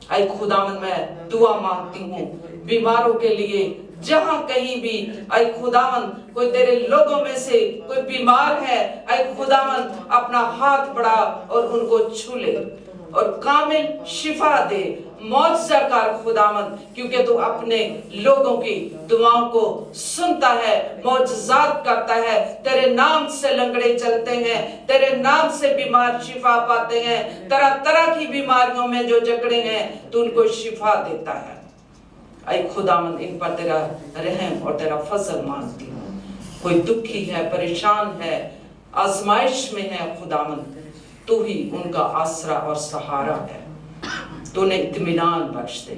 اے خداوند میں دعا مانگتی ہوں بیماروں کے لیے جہاں کہیں بھی اے خداوند کوئی تیرے لوگوں میں سے کوئی بیمار ہے اے خداوند اپنا ہاتھ بڑھا اور ان کو چھو لے اور کامل شفا دے معجزہ کار خداوند کیونکہ تو اپنے لوگوں کی دعاؤں کو سنتا ہے معجزات کرتا ہے تیرے نام سے لنگڑے چلتے ہیں تیرے نام سے بیمار شفا پاتے ہیں طرح طرح کی بیماریوں میں جو جکڑے ہیں تو ان کو شفا دیتا ہے اے خداوند ان پر تیرا رحم اور تیرا فضل مانگتی ہوں کوئی دکھی ہے پریشان ہے آزمائش میں ہے خداوند تو ہی ان کا آسرا اور سہارا ہے تو انہیں اطمینان بخش دے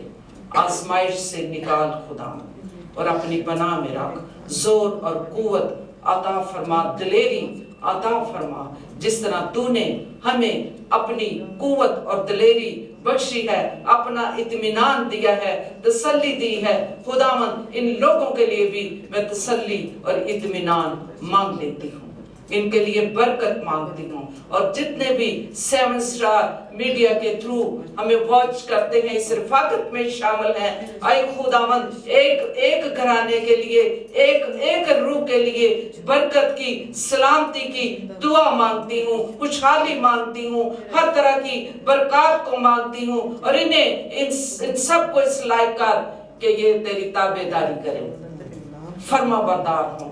آزمائش سے نکال خداوند اور اپنی پناہ میں رکھ زور اور قوت عطا فرما دلیری عطا فرما جس طرح تو نے ہمیں اپنی قوت اور دلیری بخشی ہے اپنا اطمینان دیا ہے تسلی دی ہے خداوند ان لوگوں کے لیے بھی میں تسلی اور اطمینان مانگ لیتی ہوں इनके लिए बरकत मांगती हूँ। और जितने भी 7 स्टार मीडिया के थ्रू हमें वॉच करते हैं, इस रफाकत में शामिल हैं, आए खुदावंद एक घराने के लिए, एक रूह के लिए बरकत की, सलामती की दुआ मांगती हूँ, खुशहाली मांगती हूँ, हर तरह की बरकत को मांगती हूँ। और इन्हें इन सबको इस लायक कर कि ये तेरी ताबेदारी करें, फर्मा बरदार हों,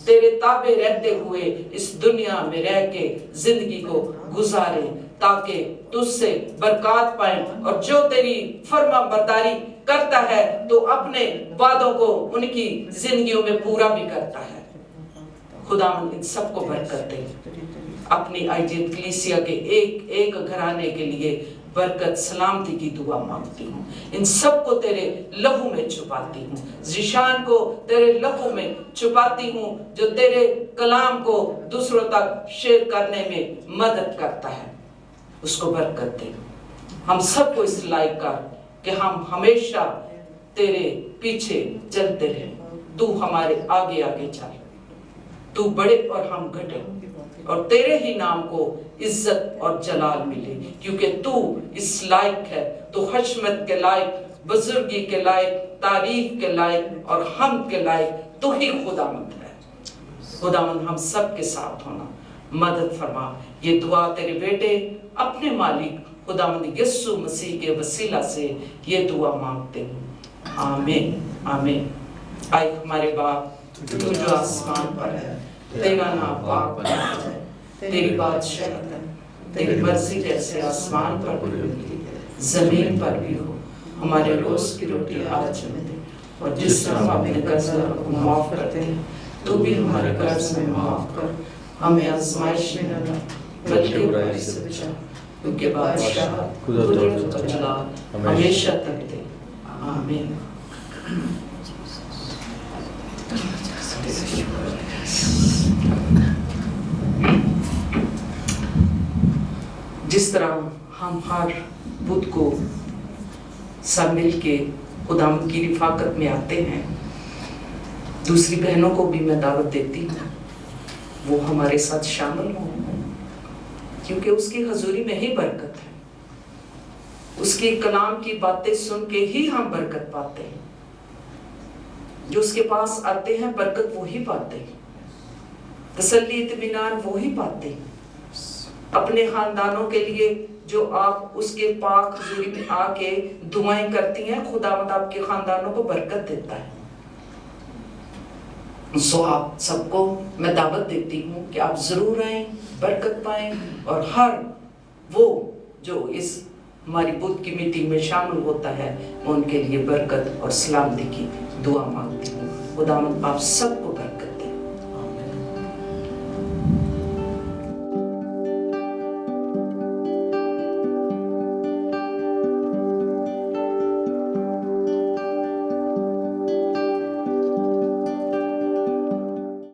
तेरे ताबे रहते हुए इस दुनिया में रह के जिंदगी को गुजारे, ताकि तुझसे बरकत पाए। और जो तेरी फर्मा बरदारी करता है तो अपने वादों को उनकी जिंदगियों में पूरा भी करता है। खुदावंद इन सबको बरकत दे। अपनी आईजीएफ कलीसिया के एक घराने के लिए बरकत सलामती की दुआ मांगती हूँ। इन सबको तेरे लहू में छुपाती हूँ, ज़िशान को तेरे लहू में छुपाती हूँ, जो तेरे कलाम को दूसरों तक शेयर करने में मदद करता है, उसको बरकत दे। हम सबको इस लायक कर कि हम हमेशा तेरे पीछे चलते रहें। तू हमारे आगे आगे चल, तू बढ़े और हम घटे, और तेरे ही नाम को इज्जत और जलाल मिले, क्योंकि तू इस लायक है। तू हशमत के लायक, बुजुर्गी के लायक, तारीफ के लायक और हम के लायक तू ही खुदावंद है। खुदावंद हम सब के साथ होना, मदद फरमा। ये दुआ तेरे बेटे अपने मालिक खुदावंद यीशु मसीह के वसीला से ये दुआ मांगते हैं, आमीन आमीन। आए हमारे बाप तू जो आसमान पर है, तेरा नाम पाक बना जाए, तेरी बादशाही, तेरी मर्जी जैसे आसमान पर भी होती है जमीन पर भी हो। हमारे रोज की रोटी आज हमें दे, और जिस तरह हम अपने कर्जदारों को माफ करते हैं, तू भी हमारे कर्ज में माफ कर। हमें आजमाइश में न डाल, बल्कि बुराई से बचा, क्योंकि बादशाह कुदरत और जलाल हमेशा तक दे, आमीन। जिस तरह हम हर बुध को सब मिल के खुदावंद की रिफाकत में आते हैं, दूसरी बहनों को भी मैं दावत देती हूँ वो हमारे साथ शामिल हों, क्योंकि उसकी हजूरी में ही बरकत है। उसके कलाम की बातें सुन के ही हम बरकत पाते हैं। जो उसके पास आते हैं बरकत वो ही पाते हैं, तसल्ली इत्मीनान वो ही पाते हैं। अपने खानदानों के लिए जो आप उसके पाक हजूरी में आके दुआएं करती हैं, खुदावंद आपके खानदानों को बरकत देता है। सो आप सबको मैं दावत देती हूँ कि आप जरूर आएं, बरकत पाएं, और हर वो जो इस हमारी बुध की मीटिंग में शामिल होता है, मैं उनके लिए बरकत और सलामती की दुआ मांगती हूँ। खुदावंद आप सबको